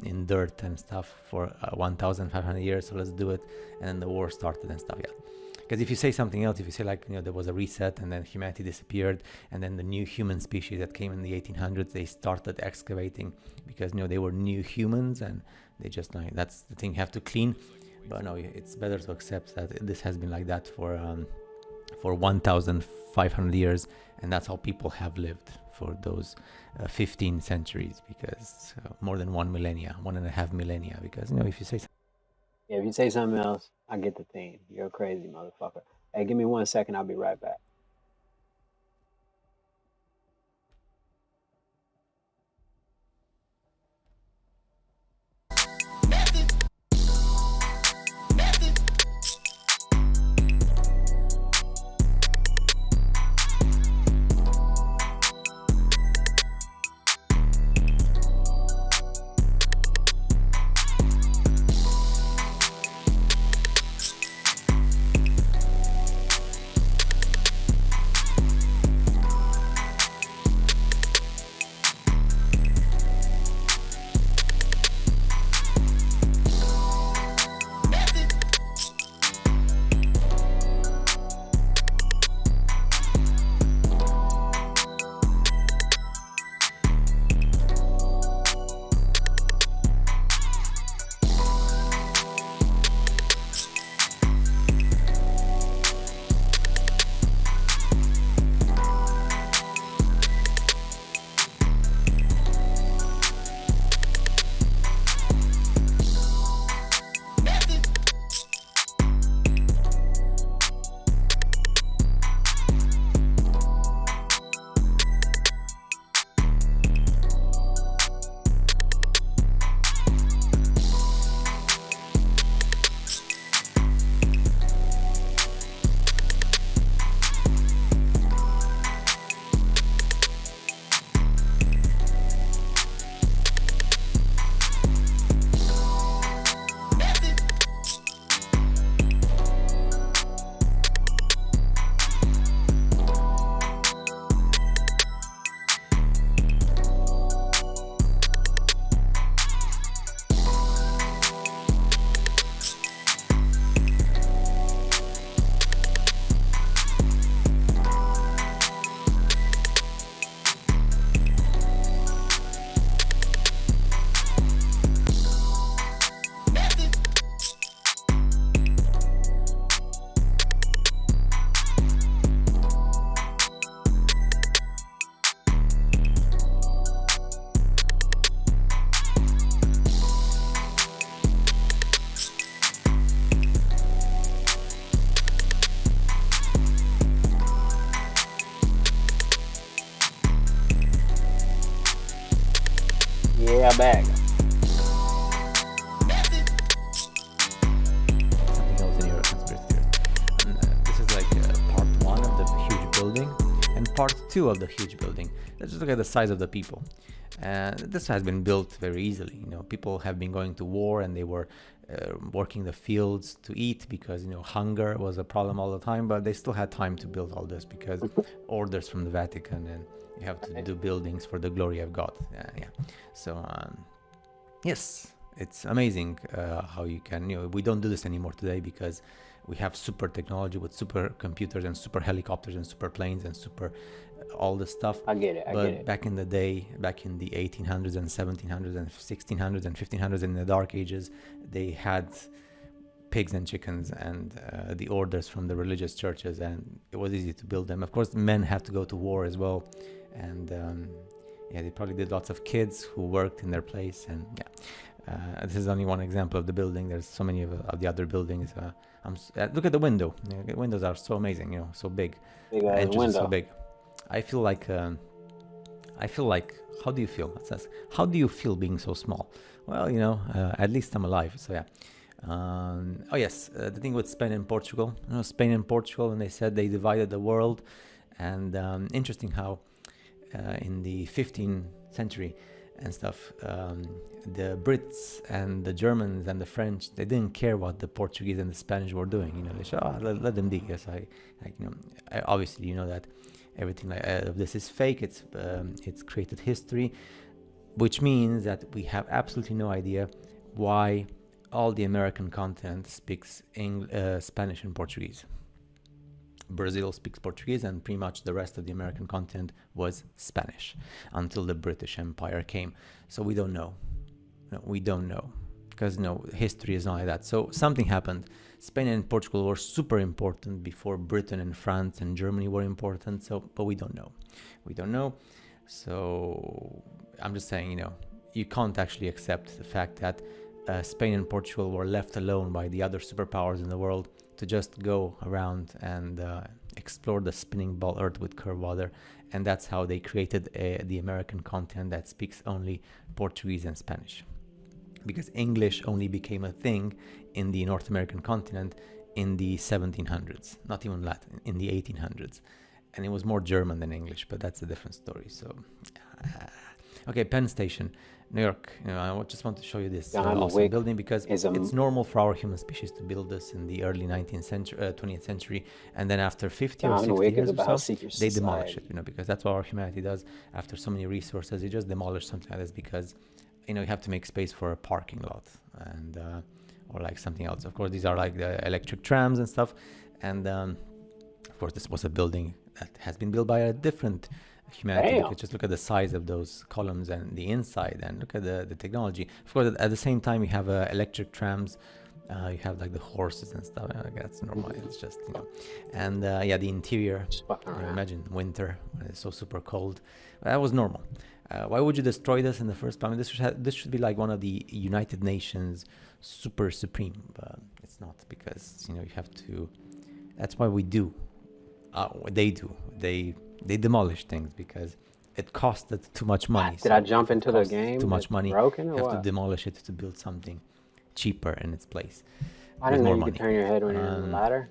K: in dirt and stuff for 1,500 years, so let's do it. And then the war started and stuff, yeah. Because if you say something else, if you say like, you know, there was a reset and then humanity disappeared, and then the new human species that came in the 1800s, they started excavating because, you know, they were new humans, and they just, like, that's the thing you have to clean. But no, it's better to accept that this has been like that for 1,500 years, and that's how people have lived for those 15 centuries, because more than 1.5 millennia, because, you know, if you say
A: yeah, if you say something else, I get the thing. You're a crazy motherfucker. Hey, give me 1 second. I'll be right back. y'all back.
K: Something else in your conspiracy theory. And, this is like part 1 of the huge building and part 2 of the huge building. Let's just look at the size of the people. And this has been built very easily. You know, people have been going to war and they were working the fields to eat because, you know, hunger was a problem all the time, but they still had time to build all this because orders from the Vatican, and you have to do buildings for the glory of God. Yeah. So, yes, it's amazing how you can, you know, we don't do this anymore today because we have super technology with super computers and super helicopters and super planes and super all this stuff.
A: I get it.
K: But back in the day, back in the 1800s and 1700s and 1600s and 1500s, in the dark ages, they had pigs and chickens and the orders from the religious churches, and it was easy to build them. Of course, men had to go to war as well, and they probably did lots of kids who worked in their place. And this is only one example of the building. There's so many of the other buildings. Look at the window. The windows are so amazing, you know, so big.
A: Big
K: Entrance is so
A: window.
K: big. I feel like, how do you feel? It says, how do you feel being so small? Well, you know, at least I'm alive, so yeah. Oh yes, the thing with Spain and Portugal. You know, Spain and Portugal, and they said they divided the world. And interesting how in the 15th century and stuff, the Brits and the Germans and the French, they didn't care what the Portuguese and the Spanish were doing. You know, they said, let them be. Yes, obviously, you know that everything of this is fake. It's created history, which means that we have absolutely no idea why all the American continent speaks Spanish and Portuguese. Brazil speaks Portuguese, and pretty much the rest of the American continent was Spanish until the British Empire came. So we don't know. No, we don't know, because history is not like that. So something happened. Spain and Portugal were super important before Britain and France and Germany were important. So, but we don't know. We don't know. So I'm just saying, you can't actually accept the fact that Spain and Portugal were left alone by the other superpowers in the world to just go around and explore the spinning ball Earth with curved water. And that's how they created the American continent that speaks only Portuguese and Spanish. Because English only became a thing in the North American continent in the 1700s, not even Latin, in the 1800s. And it was more German than English, but that's a different story. So, okay, Penn Station, New York. I just want to show you this awesome building because it's normal for our human species to build this in the early 20th century, and then after 50 or 60 years or so, they demolish it. Because that's what our humanity does. After so many resources, you just demolish something like this because you have to make space for a parking lot and or like something else. Of course, these are like the electric trams and stuff, and of course, this was a building that has been built by a different humanity. You could just look at the size of those columns and the inside, and look at the technology. Of course, at the same time, you have electric trams. You have like the horses and stuff. That's normal. It's just and the interior. Imagine winter when it's so super cold. That was normal. Why would you destroy this in the first place? I mean, this should be like one of the United Nations super supreme, but it's not, because you have to. That's why we do. They do. They demolish things because it costed too much money.
A: Did I jump into the game?
K: Too much money.
A: Broken or
K: you have
A: what?
K: to demolish it to build something cheaper in its place.
A: I didn't know you could turn your head when you're in the ladder.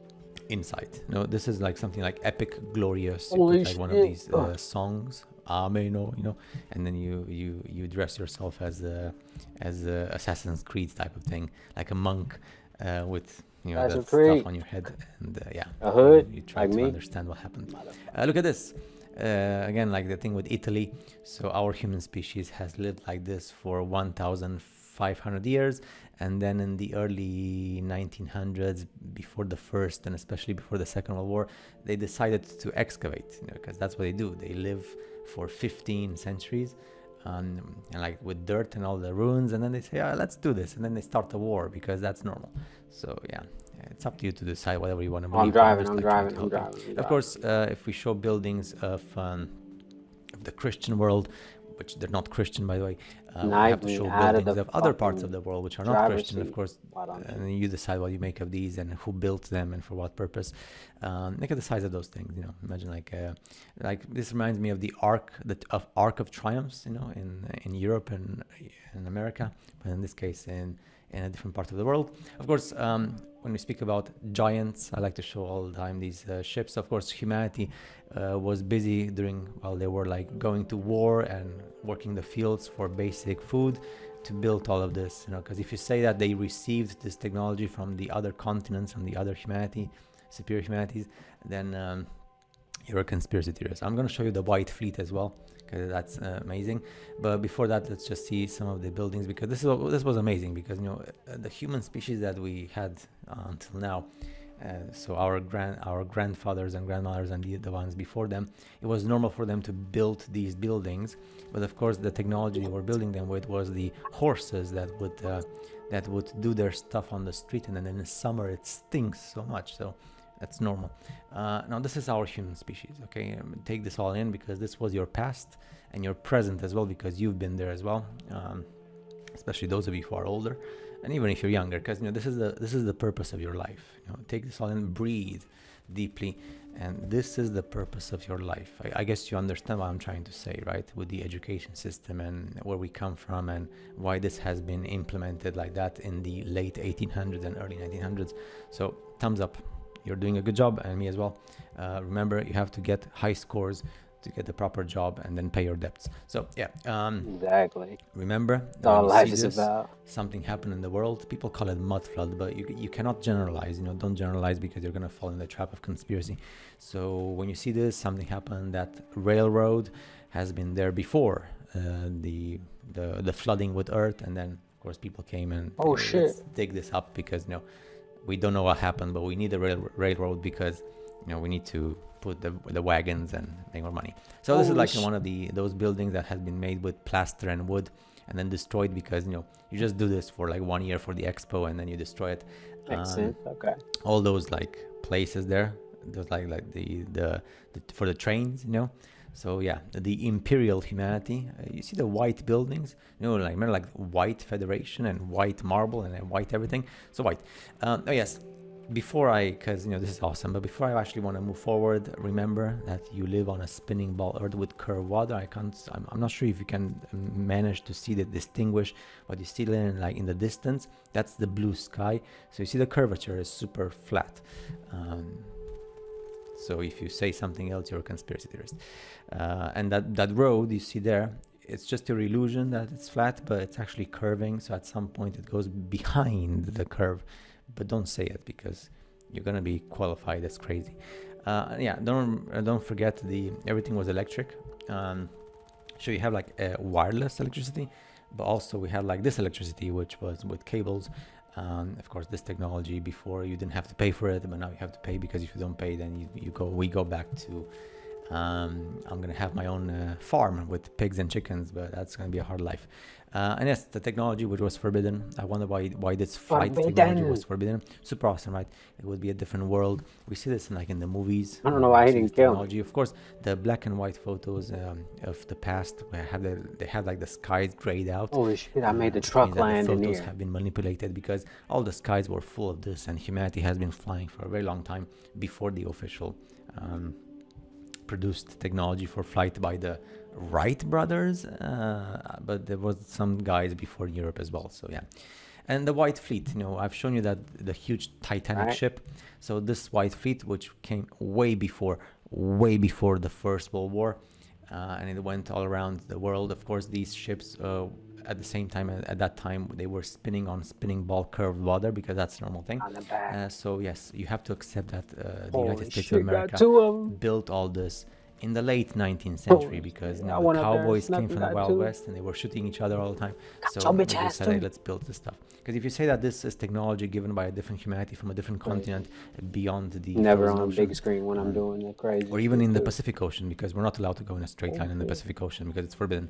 K: Inside. No, this is like something like epic, glorious.
A: Holy
K: you put like one of these songs. Ameno, and then you dress yourself as a Assassin's Creed type of thing, like a monk with that stuff on your head, and
A: a hood.
K: You try
A: like
K: to
A: me?
K: understand what happened. Look at this. Again, like the thing with Italy. So our human species has lived like this for 1,500 years, and then in the early 1900s, before the First and especially before the Second World War, they decided to excavate, because that's what they do. They live for 15 centuries, and like with dirt and all the ruins, and then they say, let's do this, and then they start a war because that's normal. So it's up to you to decide whatever you want to believe.
A: I'm driving.
K: Of course, if we show buildings of the Christian world, which they're not Christian, by the way. We
A: Knife
K: have to
A: me
K: show
A: out of
K: buildings
A: the
K: of other parts of
A: fucking
K: the world which are not
A: driver's
K: Christian, of
A: seat.
K: course.
A: Why don't you?
K: And you decide what you make of these and who built them and for what purpose. Look at the size of those things. You know, imagine like this reminds me of the Arc of Triumphs. You know, in Europe and in America, but in this case in a different part of the world. Of course, when we speak about giants, I like to show all the time these ships. Of course, humanity was busy while they were like going to war and working the fields for basic food to build all of this, you know, because if you say that they received this technology from the other continents, from the other superior humanities, then you're a conspiracy theorist. I'm going to show you the White Fleet as well, because that's amazing. But before that, let's just see some of the buildings, because this was amazing, because you know the human species that we had until now. So our grandfathers and grandmothers and the ones before them, it was normal for them to build these buildings, but of course the technology they were building them with was the horses that would do their stuff on the street, and then in the summer it stinks so much. So that's normal. Now this is our human species. Okay, take this all in, because this was your past and your present as well, because you've been there as well. Especially those of you who are older. And even if you're younger, because you know this is the purpose of your life. You know, take this all in, breathe deeply, and this is the purpose of your life. I guess you understand what I'm trying to say, right? With the education system and where we come from and why this has been implemented like that in the late 1800s and early 1900s. So thumbs up, you're doing a good job, and me as well. Remember, you have to get high scores to get the proper job and then pay your debts. So yeah,
A: Exactly.
K: remember,
A: That's all
K: when you
A: life
K: see
A: is
K: this,
A: about.
K: something happened in the world, people call it mud flood, but you cannot generalize. You know, don't generalize, because you're gonna fall in the trap of conspiracy. So when you see this, something happened. That railroad has been there before the flooding with Earth, and then of course people came and
A: Oh
K: let's
A: shit.
K: dig this up, because you know we don't know what happened, but we need a railroad, because you know we need to put the wagons and make more money. So this is
A: Holy
K: like
A: sh-
K: one of those buildings that has been made with plaster and wood and then destroyed, because you know you just do this for like 1 year for the expo and then you destroy it.
A: Makes sense. Okay.
K: All those like places there, those like the for the trains, you know. So yeah, the imperial humanity. You see the white buildings, you know, like remember like white Federation and white marble and white everything. So white. Oh yes. Because you know this is awesome, but before I actually want to move forward, remember that you live on a spinning ball Earth with curved water. I'm not sure if you can manage to see distinguish what you see in the distance. That's the blue sky. So you see the curvature is super flat. So if you say something else, you're a conspiracy theorist. And that road you see there, it's just your illusion that it's flat, but it's actually curving. So at some point it goes behind the curve. But don't say it, because you're gonna be qualified as crazy. Yeah, don't forget everything was electric. So you have like wireless electricity, but also we had like this electricity, which was with cables. Of course, this technology before you didn't have to pay for it, but now you have to pay, because if you don't pay, then we go back to. I'm gonna have my own farm with pigs and chickens, but that's gonna be a hard life. And yes, the technology which was forbidden. I wonder why this flight technology was forbidden. Super awesome, right? It would be a different world. We see this in the movies.
A: I don't know why he didn't kill
K: technology. Of course, the black and white photos of the past, where they have like the skies grayed out.
A: Holy shit! I made the
K: Which
A: truck
K: means that
A: land
K: the
A: in
K: photos
A: here.
K: have been manipulated, because all the skies were full of this, and humanity has been flying for a very long time before the official produced technology for flight by the Wright brothers, but there was some guys before Europe as well. So yeah, and the White Fleet. You know, I've shown you that the huge Titanic ship. So this White Fleet, which came way before the First World War, and it went all around the world. Of course, these ships. At the same time, at that time, they were spinning on spinning ball curved water, because that's a normal thing. So yes, you have to accept that the United States of America built all this in the late 19th century, because you know, the cowboys came from the Wild West and they were shooting each other all the time. So they just said, hey, let's build this stuff. Because if you say that this is technology given by a different humanity from a different continent beyond the
A: Never
K: frozen
A: on a
K: ocean,
A: big screen when I'm doing that crazy.
K: or even in the Pacific Ocean, because we're not allowed to go in a straight line in the Pacific Ocean, because it's forbidden.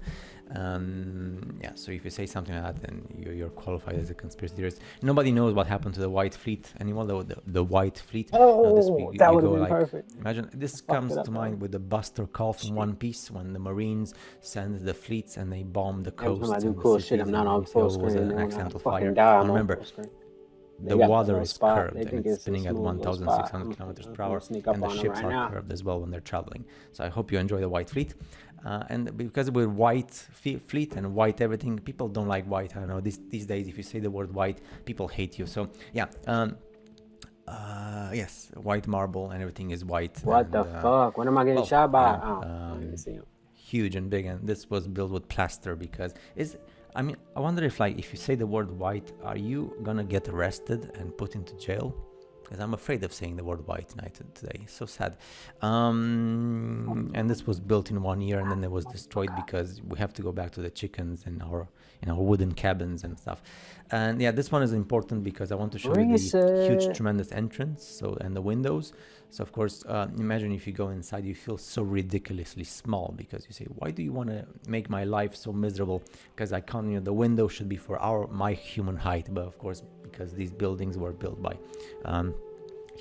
K: Yeah, so if you say something like that, then you're qualified as a conspiracy theorist. Nobody knows what happened to the White Fleet anymore. The White Fleet.
A: Oh, that would have been
K: like,
A: perfect.
K: Imagine this
A: Fucked
K: comes
A: it up,
K: to mind
A: though.
K: with the bus cluster call from One Piece when the Marines send the fleets and they bomb the
A: Every time
K: coasts
A: I do
K: and the
A: cool
K: cities,
A: shit, I'm
K: and
A: not
K: then
A: on
K: you say,
A: full
K: oh, it was
A: screen.
K: an
A: Then when I
K: accidental
A: fucking
K: fire.
A: die, I'm on
K: Remember,
A: full screen.
K: the
A: They got the
K: water
A: little
K: is
A: spot.
K: curved
A: They
K: and
A: think
K: it's
A: it's a
K: spinning at
A: smooth little spot.
K: 1,600 kilometers per
A: I'm
K: hour,
A: gonna sneak up
K: and the
A: on them
K: ships
A: right
K: are
A: now.
K: curved as well when they're traveling. So I hope you enjoy the White Fleet. And because we're white fleet and white everything, people don't like white. I don't know, these days, if you say the word white, people hate you. So yeah, yes, white marble and everything is white.
A: What
K: and,
A: the fuck? When am I getting
K: well,
A: shot by?
K: you know,
A: Oh, I didn't see him.
K: huge and big, and this was built with plaster because I mean, I wonder if, like, if you say the word white, are you gonna get arrested and put into jail? Because I'm afraid of saying the word white tonight today. So sad. And this was built in 1 year, and then it was destroyed because we have to go back to the chickens in our wooden cabins and stuff. And yeah, this one is important because I want to show you the huge, tremendous entrance. So, and the windows. So of course, imagine if you go inside, you feel so ridiculously small because you say, why do you want to make my life so miserable? Because I can't, you know, the window should be for my human height. But of course, because these buildings were built by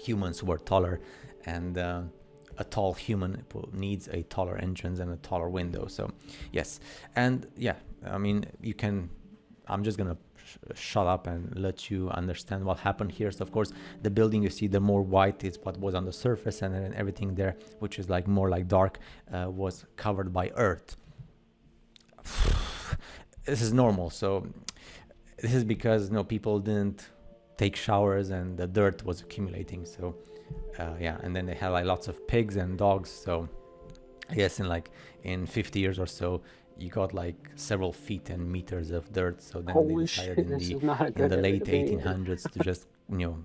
K: humans who were taller, and a tall human needs a taller entrance and a taller window. So yes, and yeah, I mean, you can, I'm just gonna shut up and let you understand what happened here. So of course, the building you see, the more white is what was on the surface, and then everything there, which is like more like dark, was covered by earth. This is normal. So this is because, you know, people didn't take showers and the dirt was accumulating. So yeah, and then they had like lots of pigs and dogs. So I guess in 50 years or so, you got like several feet and meters of dirt. So then they decided in the late 1800s to just, you know,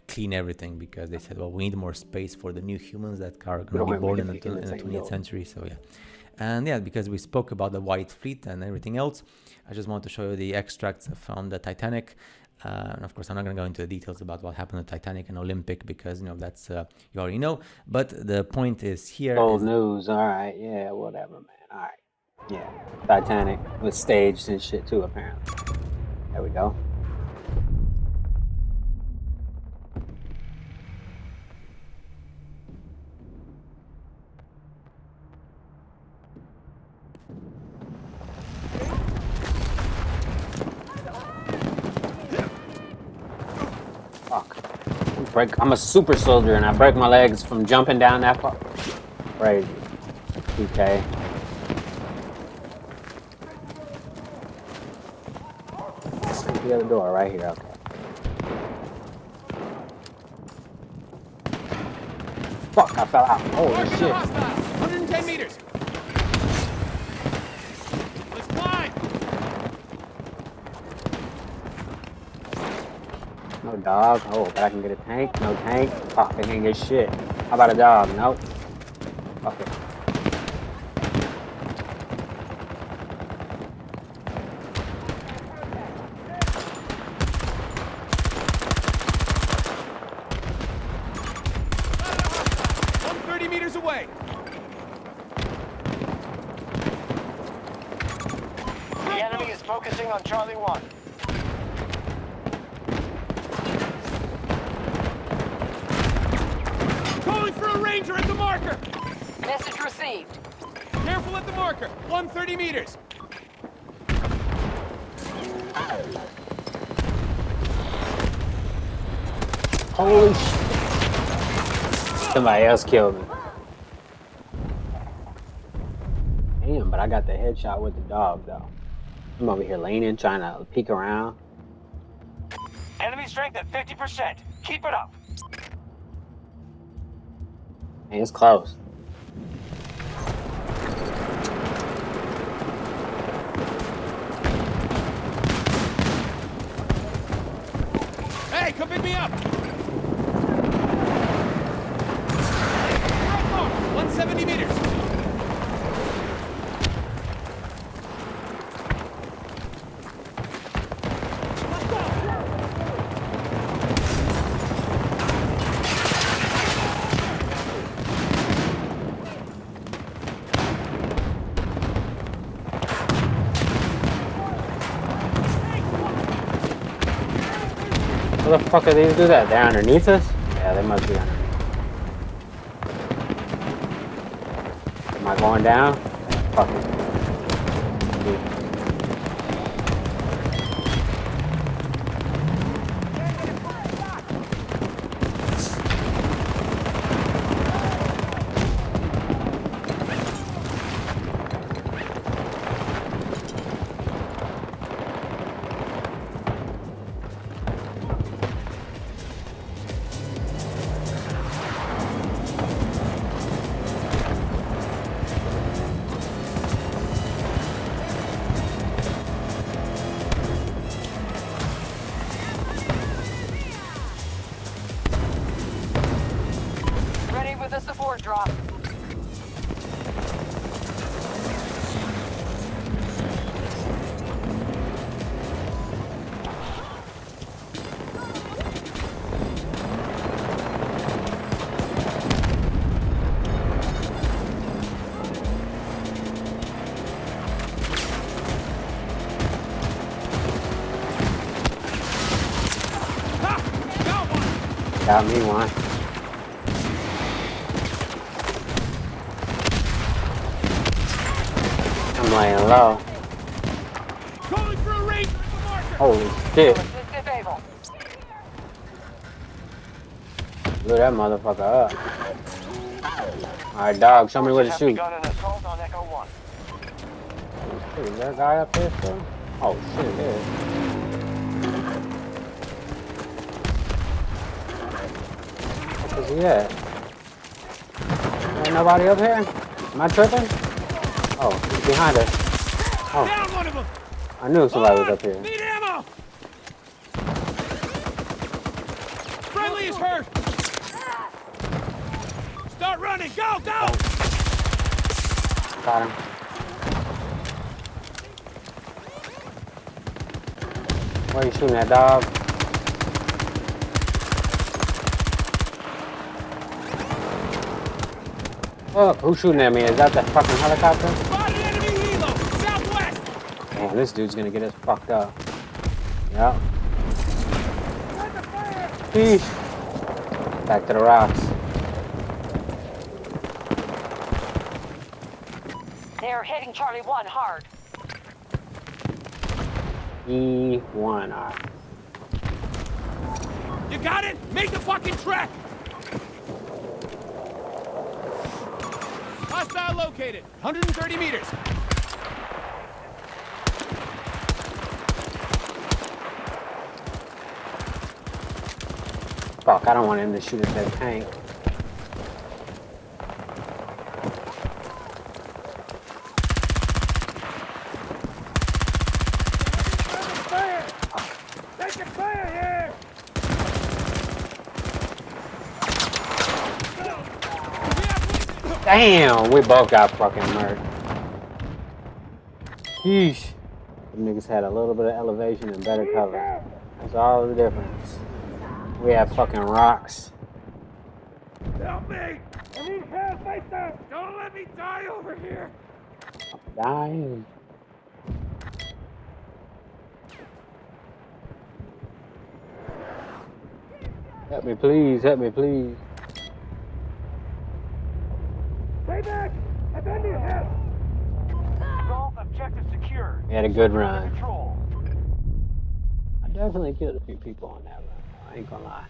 K: clean everything, because they said, well, we need more space for the new humans that are going to be born in the 20th century. So yeah. And yeah, because we spoke about the White Fleet and everything else, I just want to show you the extracts from the Titanic. And of course, I'm not going to go into the details about what happened to Titanic and Olympic, because, you know, that's you already know. But the point is here.
A: Old news. All right. Yeah, whatever, man. All right. Yeah. Titanic was staged and shit too, apparently. There we go. I'm a super soldier and I break my legs from jumping down that far. Crazy. Okay. The other door right here. Okay. Fuck, I fell out. Holy shit.
G: 110 meters. Let's climb.
A: No dog. Oh, but I can get a tank. No tank. Fuck, I can't get shit. How about a dog? Nope. Fuck it.
G: Away.
J: The enemy is focusing on Charlie 1.
G: Calling for a ranger at the marker.
H: Message received.
G: Careful at the marker. 130 meters.
A: Holy shit. Somebody else killed me. Damn, but I got the headshot with the dog, though. I'm over here leaning, trying to peek around.
F: Enemy strength at 50%. Keep it up.
A: Hey, it's close.
G: Hey, come pick me up. 170 meters.
A: Where the fuck are these do that? They're underneath us? Yeah, they must be underneath. Going down. Fuck it.
H: Ready with the support drop.
A: Got me one. I'm laying low.
G: Calling for a raid.
A: Holy shit.
H: Assistive able.
A: Blew that motherfucker up. Alright, dog, show me where to
J: Have
A: shoot.
J: begun an assault on Echo 1.
A: Hey, is there a guy up there still? Oh shit, there is. Where's he at? Ain't nobody up here? Am I tripping? Oh, he's behind us. Oh,
G: Down one of them.
A: I knew somebody was up here.
G: Need ammo. Friendly is hurt. Start running. Go, go.
A: Got him. Where are you shooting at, dog? Fuck, who's shooting at me? Is that the fucking helicopter?
G: Spotted enemy helo. Southwest.
A: Damn, this dude's gonna get us fucked up. Yep. Sheesh. Back to the rocks.
H: They're hitting Charlie 1 hard.
A: E1, alright.
G: You got it? Make the fucking track. Hostile located. 130 meters.
A: Fuck, I don't want him to shoot at that tank.
G: Taking fire here.
A: Damn, we both got fucking murdered. Yeesh. The niggas had a little bit of elevation and better cover. That's all the difference. We have fucking rocks.
G: Help me. I need help, Mason. Don't let me die over here.
A: Dying. Help me, please. Help me, please.
G: Stay back. I don't need help.
J: Golf objective secure.
A: We had a good run.
J: Control.
A: I definitely killed a few people on that run. I ain't gonna lie.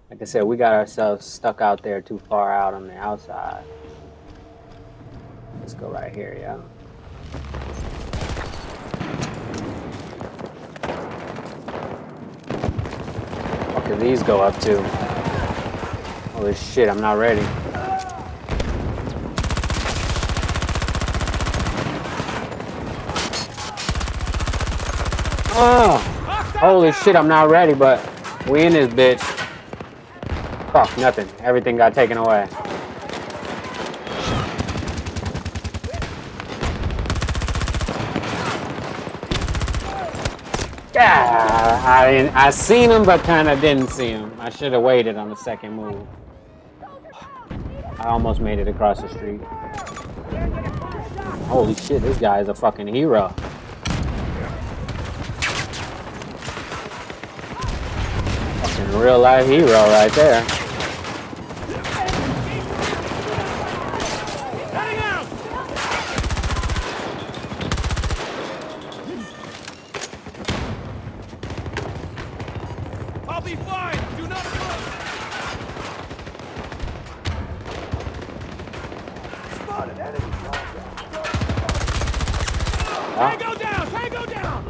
A: Like I said, we got ourselves stuck out there too far out on the outside. Let's go right here, yeah. What can these go up to? Holy shit, I'm not ready. Oh! Holy shit, I'm not ready, but we in this bitch. Fuck, nothing. Everything got taken away. Yeah, I seen him, but kind of didn't see him. I should have waited on the second move. I almost made it across the street. Holy shit, this guy is a fucking hero. Fucking real life hero right there.
G: Heading Tango down! Tango down!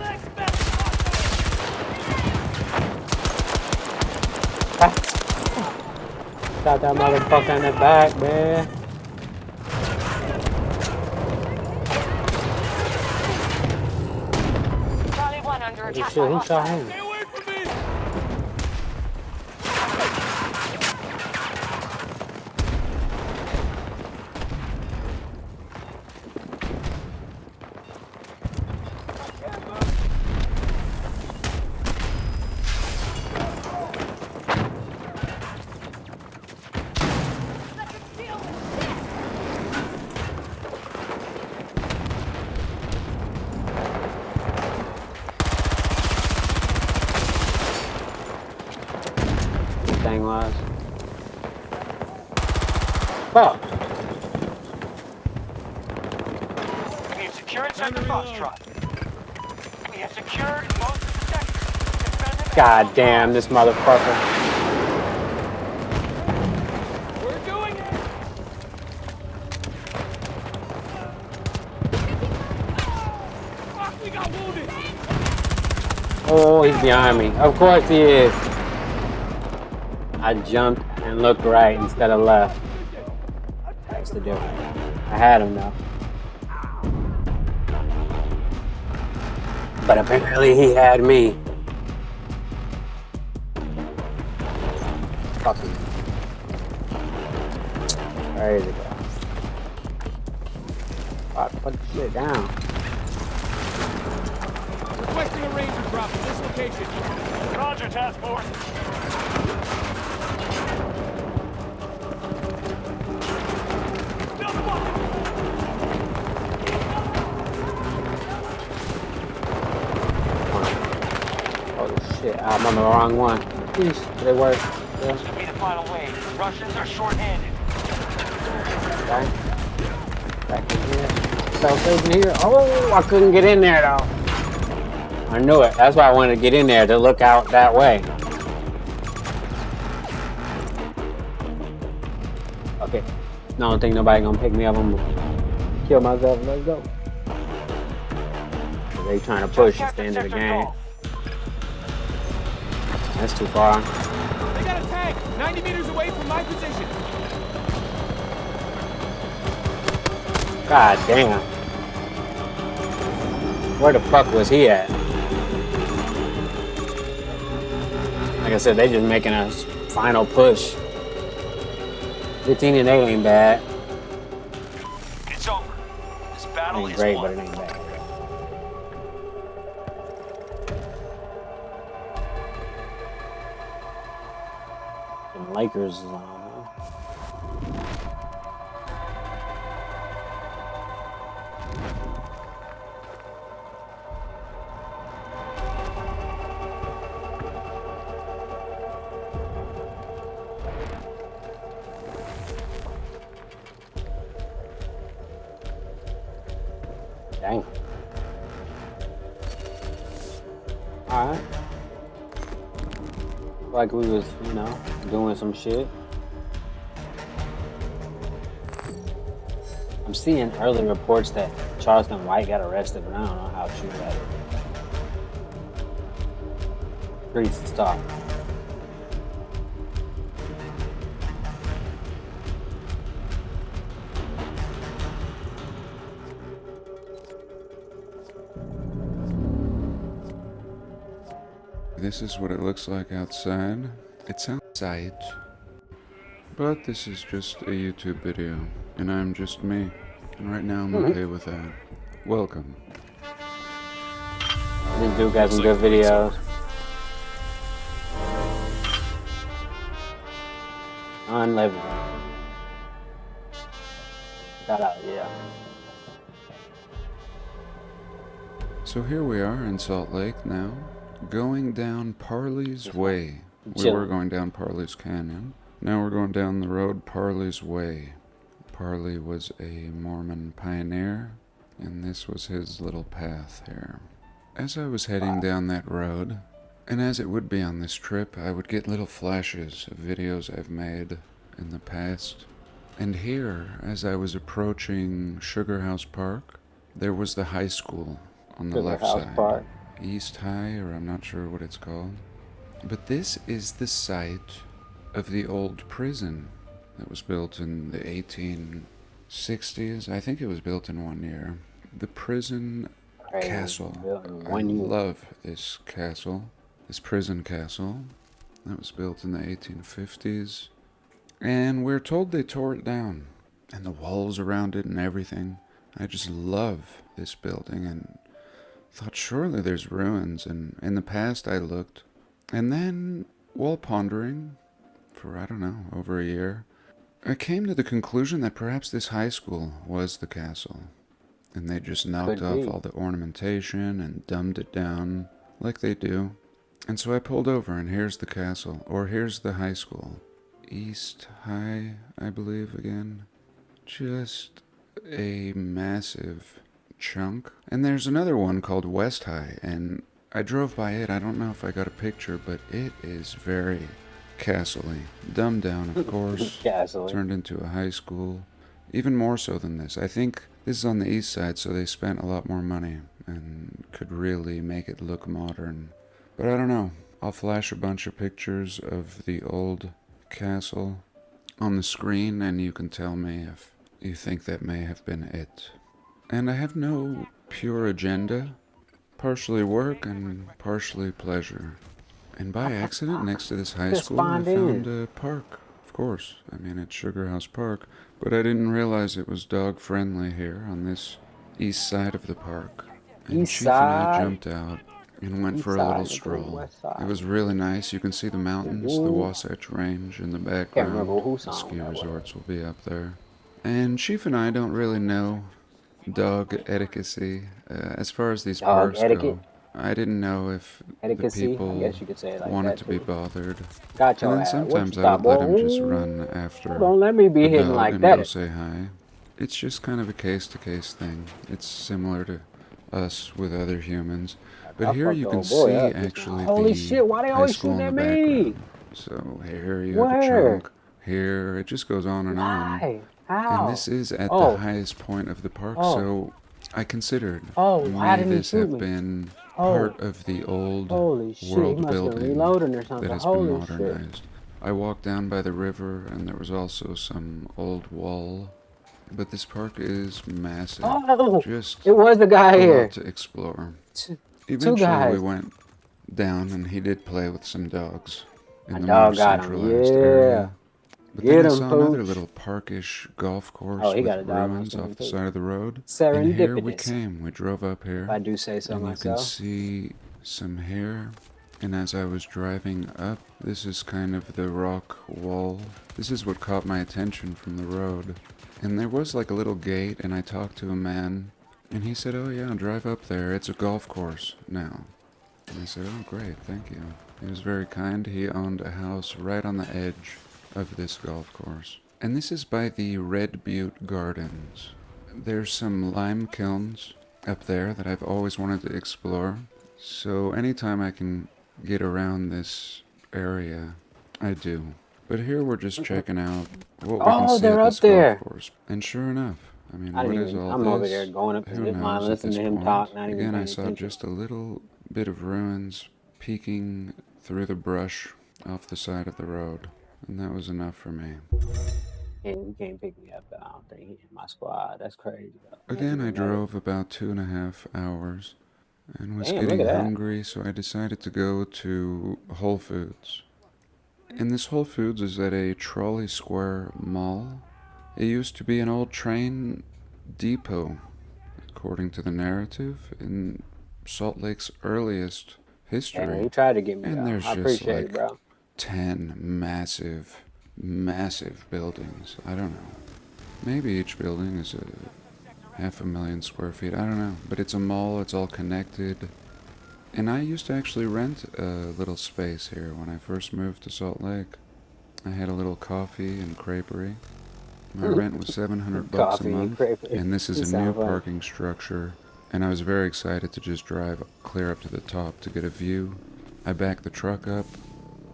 A: Got that motherfucker in the back, man.
H: Charlie 1 under
A: Holy
H: attack
A: shit,
H: by
A: who shot
H: hostiles.
A: him?
G: Stay away from me!
A: This thing was. Fuck.
F: We have secured Sector Foxtrot. We have secured most of the sectors. Defend them.
A: God damn, this motherfucker.
G: We're doing it! Fuck, we got wounded!
A: Oh, he's behind me. Of course he is. I jumped and looked right instead of left. That's the difference. I had him though. But apparently he had me. Fucking crazy, bro. Fuck, put the shit down.
G: Requesting a ranger drop at this location.
J: Roger, task force.
A: Oh shit, I'm on the wrong one. Jeez, did it work? Yeah.
F: This could be the final wave. Russians are short-handed.
A: Okay. Back in here. Self in here. Oh, I couldn't get in there though. I knew it. That's why I wanted to get in there to look out that way. Okay. No, I don't think nobody gonna pick me up. I'm gonna kill myself. Let's go. They trying to push at the end of the game. That's too far.
G: They got a tank 90 meters away from my position.
A: God damn. Where the fuck was he at? Like I said, they just making a final push. 15 and 8 ain't bad.
F: It's over. This battle
A: Ain't
F: is
A: great,
F: won.
A: but it ain't bad. The Lakers is on. Huh? Dang. Alright. Like we was, you know, doing some shit. I'm seeing early reports that Charleston White got arrested, but I don't know how true that is. Streets and stuff.
L: This is what it looks like outside. It's outside. But this is just a YouTube video, and I'm just me. And right now I'm okay with that. Welcome.
A: This dude got some good videos. Unlivable. Shout out, yeah.
L: So here we are in Salt Lake now, going down Parley's Way. We
A: Chill.
L: were going down Parley's Canyon. Now we're going down the road Parley's Way. Parley was a Mormon pioneer, and this was his little path here. As I was heading down that road, and as it would be on this trip, I would get little flashes of videos I've made in the past. And here, as I was approaching Sugar House Park, there was the high school on the
A: Sugar
L: left
A: House
L: side.
A: Park.
L: East High, or I'm not sure what it's called. But this is the site of the old prison that was built in the 1860s. I think it was built in 1 year. The prison
A: Crazy.
L: castle.
A: Built in
L: I
A: 1 year.
L: love this castle, this prison castle. That was built in the 1850s. And we're told they tore it down. And the walls around it and everything. I just love this building and thought surely there's ruins. And in the past I looked. And then, while pondering for, I don't know, over a year, I came to the conclusion that perhaps this high school was the castle. And they just knocked
A: Could
L: off
A: be.
L: all the ornamentation and dumbed it down like they do. And so I pulled over, and here's the castle, or here's the high school. East High, I believe, again. Just a massive chunk. And there's another one called West High, and I drove by it. I don't know if I got a picture, but it is very castle-y. Dumbed down, of course.
A: Castle.
L: Turned into a high school. Even more so than this. I think this is on the east side, so they spent a lot more money and could really make it look modern. But I don't know. I'll flash a bunch of pictures of the old castle on the screen, and you can tell me if you think that may have been it. And I have no pure agenda. Partially work and partially pleasure. And by accident, next to this high
A: Just
L: school, I
A: spawned
L: found
A: in.
L: a park. Of course. I mean, it's Sugar House Park. But I didn't realize it was dog-friendly here on this east side of the park. And
A: East
L: Chief and I
A: side.
L: jumped out and went
A: East
L: for a little
A: side,
L: stroll.
A: west side.
L: It was really nice. You can see the mountains, the
A: Mhm.
L: Wasatch Range in the
A: Can't
L: background.
A: remember who
L: The
A: song
L: ski
A: that was.
L: resorts will be up there. And Chief and I don't really know dog etiquette. As far as these
A: Dog
L: parks
A: etiquette?
L: go, I didn't know if the
A: Etiquette?
L: people
A: I guess you could say it like
L: wanted
A: that
L: to be
A: too.
L: bothered.
A: Got
L: And
A: your
L: then
A: ass. What you
L: sometimes I
A: thought,
L: would let him
A: boy?
L: just
A: Ooh,
L: run after
A: don't let me be
L: the
A: hitting
L: dog
A: like
L: and
A: that.
L: go say hi. It's just kind of a case-to-case thing. It's similar to us with other humans. But
A: I
L: here
A: fucked
L: you
A: the
L: can
A: old boy
L: see
A: up just now.
L: actually
A: Holy
L: the
A: shit, why they
L: high
A: always
L: school in
A: shooting
L: the
A: at me?
L: background. So here you have a
A: Where?
L: chunk. Here, it just goes on and on.
A: Why?
L: And
A: How?
L: this is at
A: Oh.
L: the highest point of the park,
A: Oh.
L: so I considered
A: Oh, why
L: may
A: didn't he
L: this
A: shoot
L: have
A: me?
L: been
A: Oh.
L: part of the old
A: Holy shit, he
L: world
A: must have been
L: building
A: reloading or
L: that
A: something.
L: has been
A: Holy shit.
L: modernized. I walked down by the river, and there was also some old wall. But this park is massive.
A: Oh,
L: Just
A: it was the guy
L: a
A: here.
L: lot to explore.
A: Two
L: Eventually, we
A: guys.
L: went down, and he did play with some dogs in
A: My
L: the
A: dog
L: more
A: got him.
L: centralized
A: Yeah.
L: area. But
A: Get
L: then I
A: him,
L: saw another
A: Pooch.
L: little parkish golf course
A: Oh, he
L: with
A: got a dog on
L: ruins
A: something
L: off the
A: too.
L: side of the road. And here we
A: Serendipitous.
L: came. We drove up here.
A: If I do say so
L: And you can
A: myself.
L: see some here. And as I was driving up, this is kind of the rock wall. This is what caught my attention from the road. And there was like a little gate, and I talked to a man, and he said, "Oh yeah, drive up there. It's a golf course now." And I said, "Oh great, thank you." He was very kind. He owned a house right on the edge of this golf course. And this is by the Red Butte Gardens. There's some lime kilns up there that I've always wanted to explore. So anytime I can get around this area, I do. But here we're just checking out what we can
A: Oh,
L: see
A: they're
L: at
A: up
L: this
A: there.
L: golf course. And sure enough, I mean,
A: I
L: what
A: didn't
L: is
A: even,
L: all
A: I'm
L: this?
A: over there going up to
L: Who
A: zip line,
L: knows at
A: listening
L: this
A: to him
L: point?
A: talk, not even
L: Again, I
A: paying
L: saw
A: attention.
L: just a little bit of ruins peeking through the brush off the side of the road. And that was enough for me.
A: And you can't pick me up. I don't think he's in my squad. That's crazy. Though.
L: Again, I
A: Yeah.
L: drove about 2.5 hours and was
A: Damn, look
L: getting
A: at that.
L: hungry, so I decided to go to Whole Foods. And this Whole Foods is at a Trolley Square mall. It used to be an old train depot, according to the narrative, in Salt Lake's earliest history.
A: Yeah, he tried to get me.
L: And
A: Though.
L: there's
A: I
L: just
A: appreciate
L: like
A: it, bro.
L: 10 massive buildings. I don't know. Maybe each building is a 500,000 square feet. I don't know. But it's a mall. It's all connected. And I used to actually rent a little space here when I first moved to Salt Lake. I had a little coffee and creperie. My rent was $700 a
A: Coffee and
L: month.
A: creperie.
L: And this is
A: You
L: a new
A: sound funny.
L: parking structure. And I was very excited to just drive clear up to the top to get a view. I backed the truck up,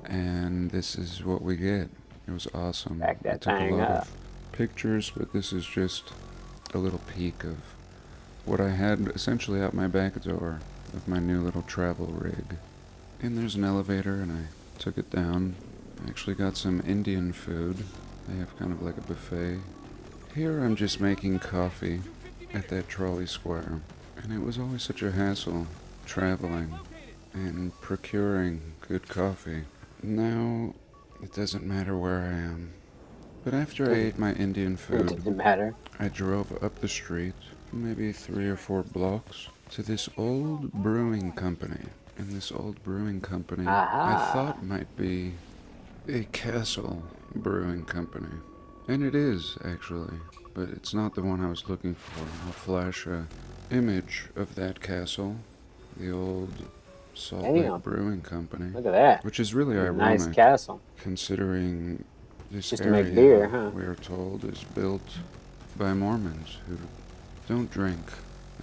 L: and this is what we get. It was awesome.
A: Back
L: I
A: that
L: took a
A: thing
L: lot
A: up.
L: of pictures, but this is just a little peek of what I had essentially out my back door of my new little travel rig. And there's an elevator, and I took it down. I actually got some Indian food. They have kind of like a buffet. Here I'm just making coffee at that trolley square. And it was always such a hassle traveling and procuring good coffee. Now it doesn't matter where I am. But after I ate my Indian
A: It
L: food,
A: doesn't matter.
L: I drove up the street, maybe 3 or 4 blocks, to this old brewing company. And this old brewing company I thought might be a Castle Brewing Company. And it is, actually, but it's not the one I was looking for. I'll flash a image of that castle, the old Salt
A: Damn.
L: Lake Brewing Company.
A: Look at that.
L: Which is really
A: Nice
L: ironic,
A: castle.
L: considering this
A: Just to
L: area,
A: make beer, huh?
L: we are told, is built by Mormons who don't drink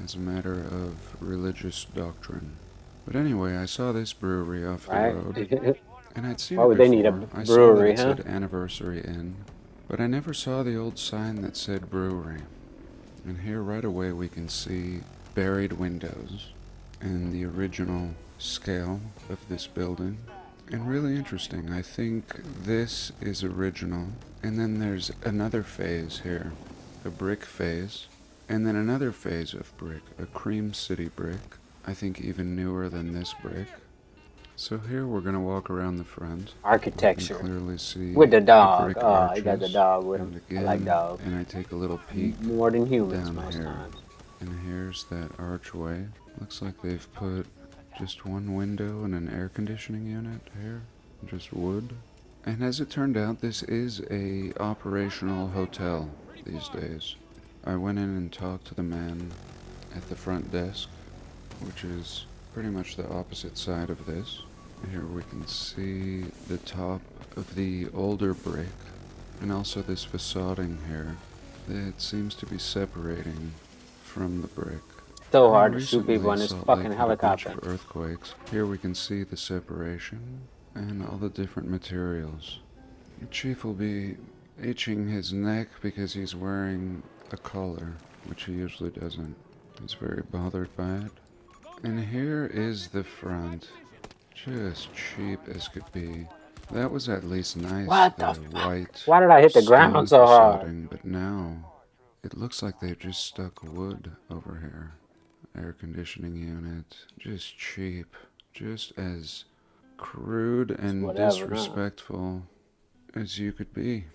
L: as a matter of religious doctrine. But anyway, I saw this brewery off the road,
A: Right?
L: and I'd seen
A: Why
L: it
A: would
L: before.
A: they need a
L: I
A: brewery,
L: saw that
A: huh?
L: it said Anniversary Inn, but I never saw the old sign that said brewery. And here right away we can see buried windows and the original scale of this building. And really interesting, I think this is original. And then there's another phase here, a brick phase, and then another phase of brick, a Cream City brick. I think even newer than this brick. So here we're gonna walk around the front.
A: Architecture.
L: You can clearly see
A: With the dog.
L: brick
A: Oh, you got the
L: arches.
A: dog with him.
L: And
A: I like
L: again,
A: dogs.
L: And I take a little peek
A: More than humans
L: down
A: most
L: here.
A: times.
L: And here's that archway. Looks like they've put just one window and an air conditioning unit here. Just wood. And as it turned out, this is a operational hotel these days. I went in and talked to the man at the front desk, which is pretty much the opposite side of this. Here we can see the top of the older brick, and also this facading here that seems to be separating from the brick.
A: So
L: And
A: hard to shoot
L: recently,
A: people in this
L: Salt
A: fucking
L: Lake had a bunch
A: helicopter.
L: of earthquakes. Here we can see the separation and all the different materials. The chief will be itching his neck because he's wearing a collar, which he usually doesn't. He's very bothered by it. And here is the front. Just cheap as could be. That was at least nice.
A: What the fuck?
L: White
A: Why did I hit the ground
L: stone
A: so hard?
L: facading, but now it looks like they've just stuck wood over here. Air conditioning unit. Just cheap. Just as crude and
A: whatever, huh?
L: disrespectful as you could be.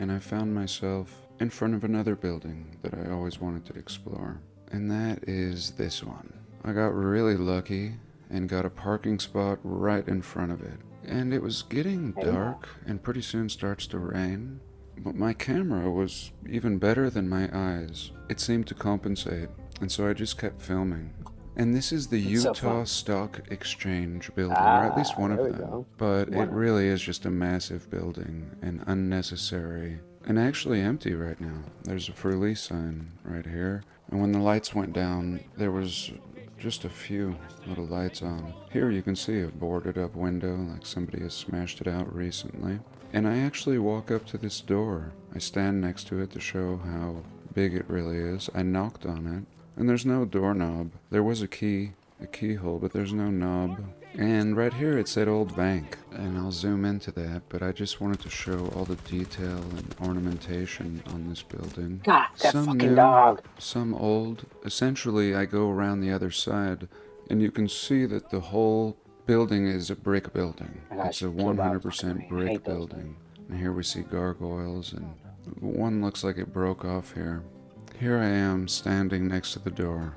L: And I found myself in front of another building that I always wanted to explore. And that is this one. I got really lucky and got a parking spot right in front of it. And it was getting dark and pretty soon starts to rain. But my camera was even better than my eyes. It seemed to compensate. And so I just kept filming. And this is the
A: It's so
L: Utah
A: fun.
L: Stock Exchange building, or at least one
A: there
L: of
A: we
L: them.
A: go.
L: But
A: One
L: it
A: of
L: really is just a massive building and unnecessary and actually empty right now. There's a for lease sign right here. And when the lights went down, there was just a few little lights on. Here you can see a boarded up window, like somebody has smashed it out recently. And I actually walk up to this door. I stand next to it to show how big it really is. I knocked on it, and there's no doorknob. There was a keyhole, but there's no knob. And right here it said Old Bank, and I'll zoom into that, but I just wanted to show all the detail and ornamentation on this building.
A: God, that
L: Some
A: fucking
L: new,
A: dog.
L: some old. Essentially, I go around the other side, and you can see that the whole building is a brick building.
A: I gotta
L: It's a
A: kill dogs.
L: 100%
A: I
L: brick
A: hate those
L: building. And here we see gargoyles, and one looks like it broke off here. Here I am standing next to the door.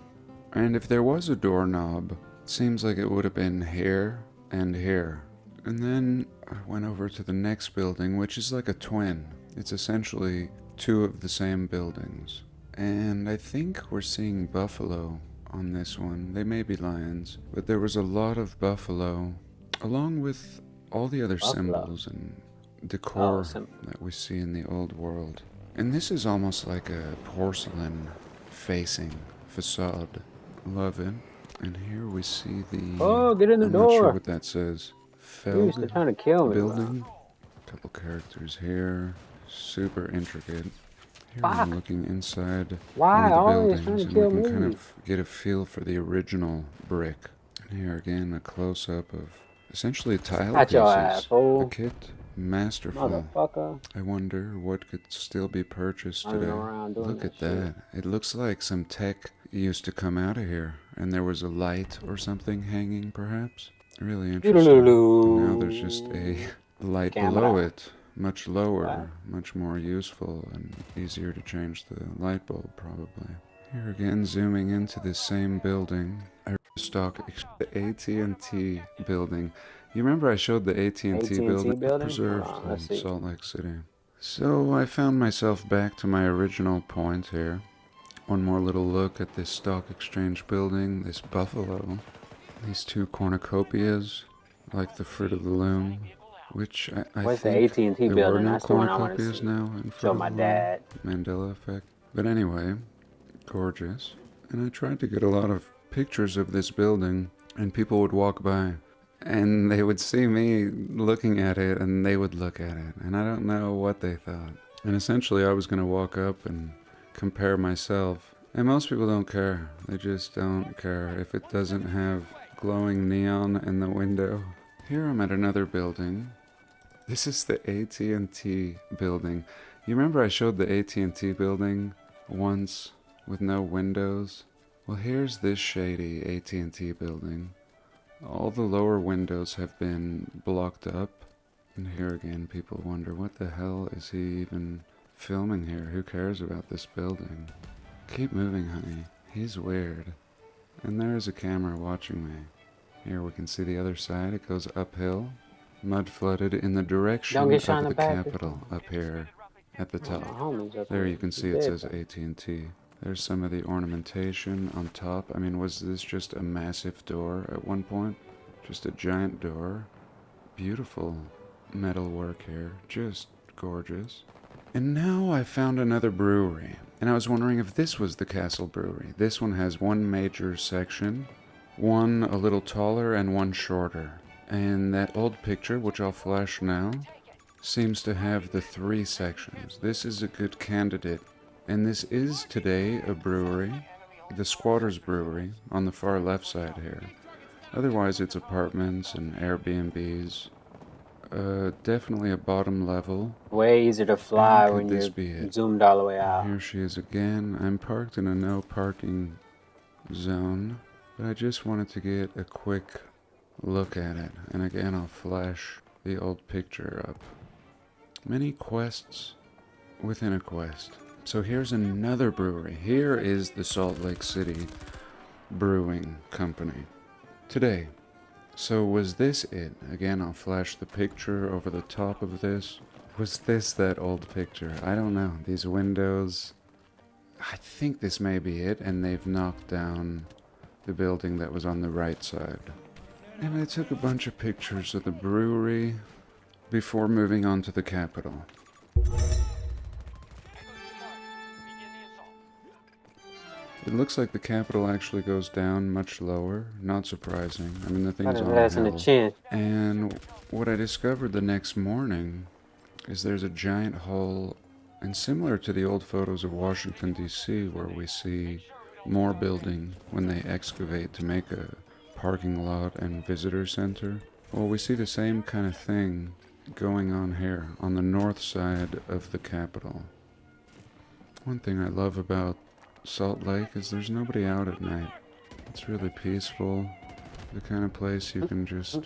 L: And if there was a doorknob, it seems like it would have been here and here. And then I went over to the next building, which is like a twin. It's essentially two of the same buildings. And I think we're seeing buffalo on this one. They may be lions, but there was a lot of buffalo, along with all the other symbols and decor that we see in the old world. And this is almost like a porcelain facing facade. Love it. And here we see the...
A: Oh, get in the
L: I'm not sure
A: door.
L: what that says.
A: Dude, they're trying to kill me.
L: Building. Couple characters here. Super intricate. Here
A: Fuck.
L: I'm looking inside
A: Why?
L: one of the
A: Always trying
L: buildings,
A: to
L: and
A: kill
L: we can kind
A: me.
L: of get a feel for the original brick. And here again, a close-up of essentially tile
A: Got your
L: pieces.
A: ass,
L: A
A: fool.
L: kit masterful.
A: Motherfucker.
L: I wonder what could still be purchased
A: Running
L: today.
A: around doing
L: Look
A: that
L: at that. It looks like some tech used to come out of here, and there was a light or something hanging, perhaps. Really interesting. And now there's just a light below it, much lower, much more useful and easier to change the light bulb, probably. Here again, zooming into this same building, stock AT&T building. You remember I showed the AT&T building preserved in Salt Lake City. So I found myself back to my original point here. One more little look at this stock exchange building, this buffalo, these two cornucopias, like the fruit of the loom, which I
A: Where's the
L: think
A: AT&T
L: there
A: building?
L: were no
A: That's the one I wanna
L: cornucopias
A: see.
L: now in
A: Show
L: fruit of
A: my
L: the
A: dad.
L: loom. Mandela effect. But anyway, gorgeous. And I tried to get a lot of pictures of this building, and people would walk by, and they would see me looking at it, and they would look at it, and I don't know what they thought. And essentially I was going to walk up and compare myself, and most people don't care. They just don't care if it doesn't have glowing neon in the window. Here I'm at another building. This is the AT&T building. You remember I showed the AT&T building once with no windows? Well, here's this shady AT&T building. All the lower windows have been blocked up. And here again, people wonder, what the hell is he even filming here? Who cares about this building? Keep moving, honey. He's weird. And there is a camera watching me. Here we can see the other side. It goes uphill. Mud flooded in the direction of the Capitol up here at the top. There you can see it says AT&T. There's some of the ornamentation on top. I mean, was this just a massive door at one point? Just a giant door. Beautiful metal work here. Just gorgeous. And now I found another brewery. And I was wondering if this was the Castle Brewery. This one has one major section, one a little taller and one shorter. And that old picture, which I'll flash now, seems to have the three sections. This is a good candidate. And this is today a brewery, the Squatters Brewery, on the far left side here. Otherwise it's apartments and Airbnbs. Definitely a bottom level.
A: Way easier to fly when you're zoomed all the way out.
L: Here she is again. I'm parked in a no parking zone, but I just wanted to get a quick look at it. And again, I'll flash the old picture up. Many quests within a quest. So here's another brewery. Here is the Salt Lake City Brewing Company. Today. So was this it? Again, I'll flash the picture over the top of this. Was this that old picture? I don't know. These windows... I think this may be it, and they've knocked down the building that was on the right side. And I took a bunch of pictures of the brewery before moving on to the Capitol. It looks like the Capitol actually goes down much lower. Not surprising. I mean, the thing's on a hill. And what I discovered the next morning is there's a giant hole, and similar to the old photos of Washington, D.C., where we see more building when they excavate to make a parking lot and visitor center. Well, we see the same kind of thing going on here on the north side of the Capitol. One thing I love about Salt Lake is there's nobody out at night. It's really peaceful. The kind of place you can just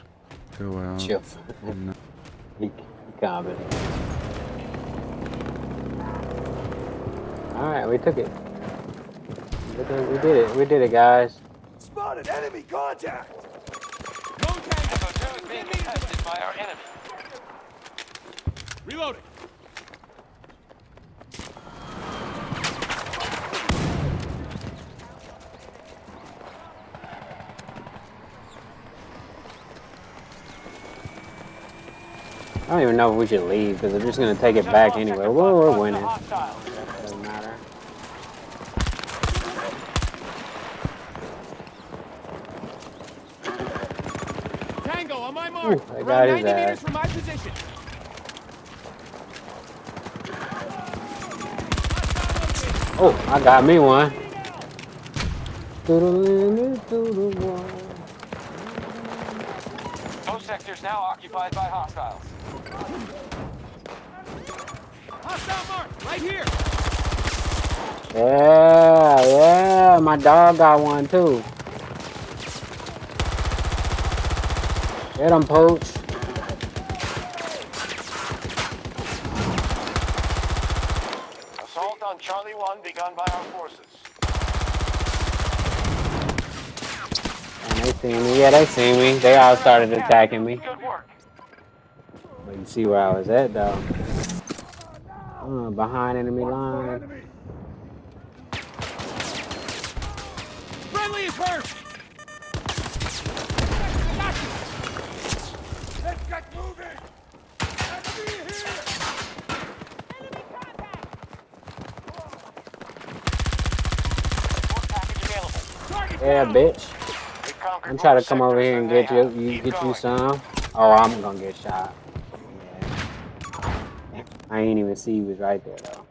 L: go out.
A: Chill.
L: And
A: Alright, we took it. We did it. We did it, guys.
G: Spotted enemy contact!
F: Echo 2 is being contested by our enemy.
G: Reloading.
A: I don't even know if we should leave because they're just going to take it back anyway. We're winning. Doesn't matter.
G: Tango on my mark.
A: That
G: Around
A: guy is
G: 90 meters
A: ass.
G: from my position.
A: Oh, I got me one. Through the wall.
F: Most sectors now occupied by hostiles.
G: Hostile mark, right here.
A: Yeah, my dog got one too. Get him, Pooch.
J: Assault on Charlie 1 begun by our forces.
A: And they see me. Yeah, they see me. They all started attacking me.
J: Good work.
A: But you see where I was at, though. Behind enemy line.
G: Friendly is hurt. Let's get moving. Enemy here.
A: Yeah, bitch. I'm trying to come over here and get you some. Oh, I'm gonna get shot. Yeah. I ain't even see he was right there though.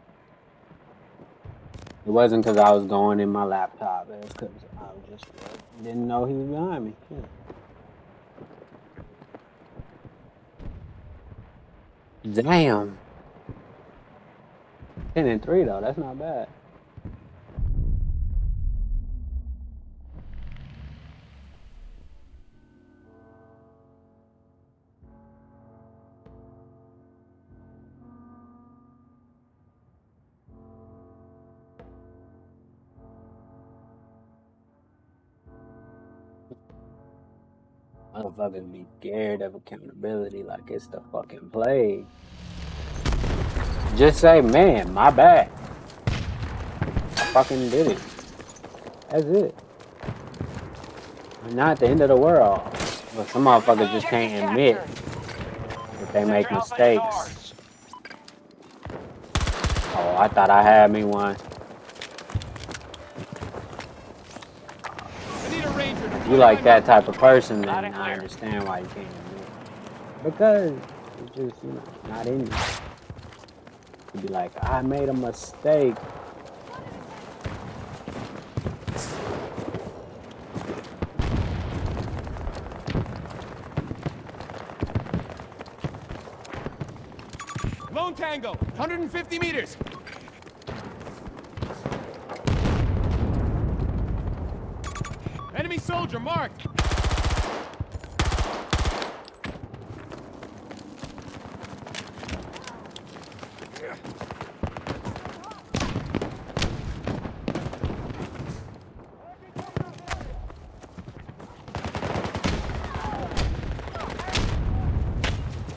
A: It wasn't because I was going in my laptop. It was because I just didn't know he was behind me. Yeah. Damn. 10-3 though. That's not bad. Motherfuckers be scared of accountability like it's the fucking plague. Just say, man, my bad. I fucking did it. That's it. Not the end of the world. But some motherfuckers just can't admit that they make mistakes. Oh, I thought I had me one. If you like that type of person, then I understand why you can't admit it. Because it's just, you know, not in you. You'd be like, I made a mistake.
G: Lone Tango, 150 meters. Enemy soldier marked.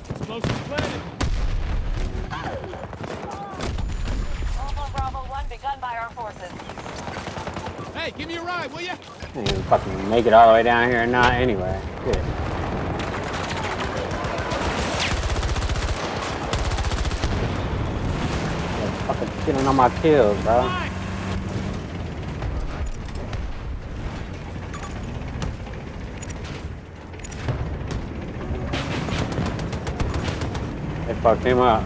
G: Explosives planted.
H: Bravo 1 begun by our forces.
G: Hey, give me a ride, will ya?
A: I can't even fucking make it all the way down here or not anyway. Shit. They're fucking killing all my kills, bro. They fucked him up.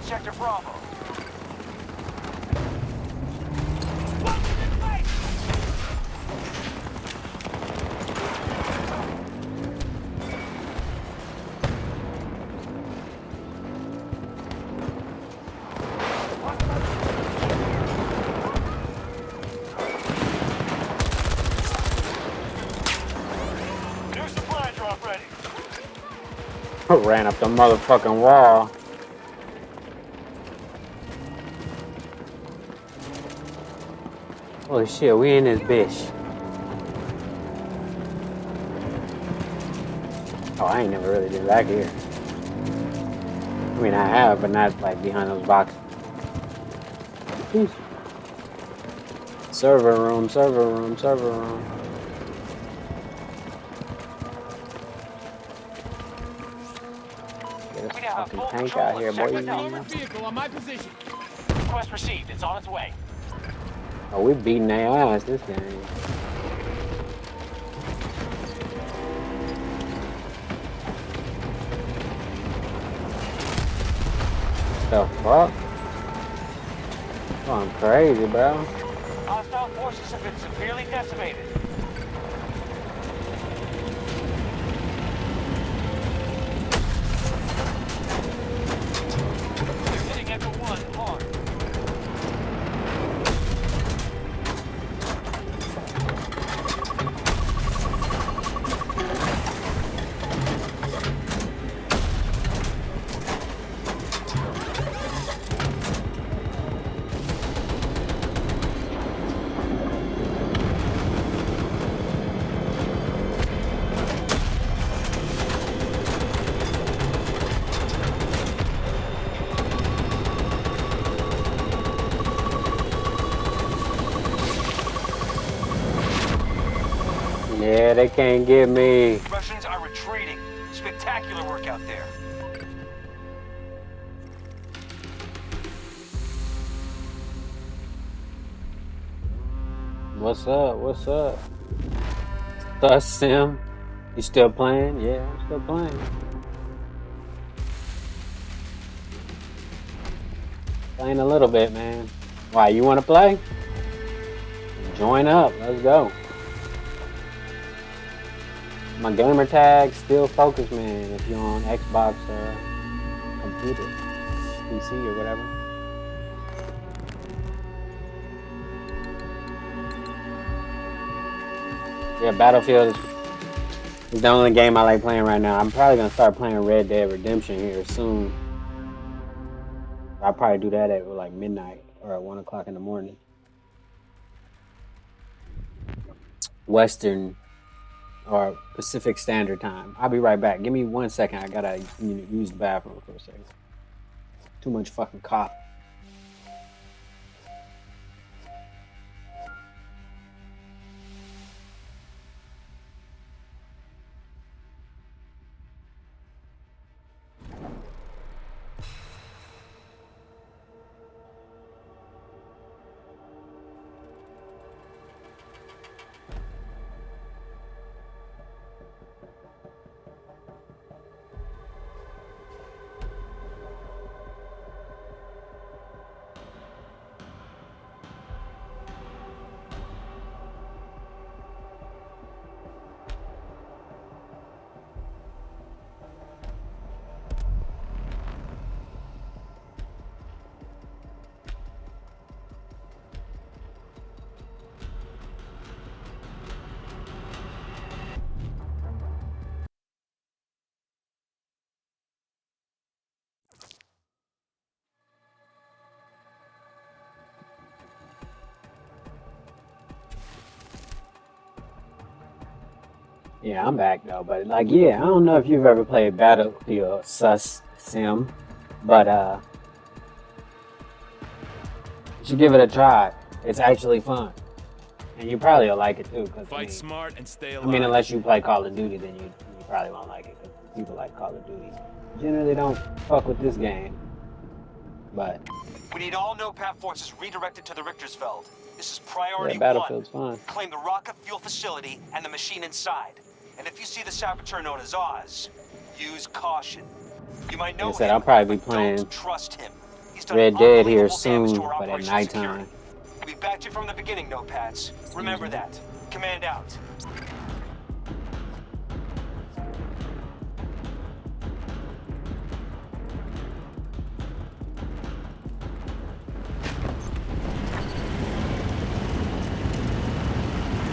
F: Sector Bravo.
J: New supply drop ready.
A: Ran up the motherfucking wall. Holy shit, we in this bitch. Oh, I ain't never really been back here. I mean, I have, but not like behind those boxes. Jeez. Server room, server room, server room. Get a fucking tank out here, boy.
G: Vehicle on my position.
F: Request received. It's on its way.
A: Oh, we beating their ass this game. The fuck? Going crazy, bro.
F: Hostile forces have been severely decimated. They're hitting Echo 1 hard.
A: Yeah, they can't get me.
F: Russians are retreating. Spectacular work out there.
A: What's up? What's up? Sus Sim. You still playing? Yeah, I'm still playing. Playing a little bit, man. Why, you want to play? Join up. Let's go. My gamer tag still focus, man. If you're on Xbox or computer, PC or whatever. Yeah, Battlefield is the only game I like playing right now. I'm probably gonna start playing Red Dead Redemption here soon. I'll probably do that at like midnight or at 1 o'clock in the morning. Western or Pacific Standard Time. I'll be right back. Give me 1 second. I gotta use the bathroom for a second. Too much fucking cop. Yeah, I'm back though, but like, yeah, I don't know if you've ever played Battlefield Sus Sim, but you should give it a try. It's actually fun, and you probably will like it too. Cause
G: Fight smart and stay alive.
A: I mean, unless you play Call of Duty, then you probably won't like it. Cause people like Call of Duty generally don't fuck with this game, but
F: We need all NOPAT forces redirected to the Richtersveld. This is priority
A: yeah, Battlefield's
F: one.
A: fun.
F: Claim the rocket fuel facility and the machine inside. And if you see the saboteur known as Oz, use caution. You might know
A: Like I said,
F: him,
A: I'll probably be
F: but
A: playing
F: don't trust him. He's done
A: Red Dead here
F: unbelievable damage
A: soon,
F: to our
A: but at
F: Operation
A: nighttime.
F: Security. We backed you from the beginning, NOPATs. Remember that. Command out.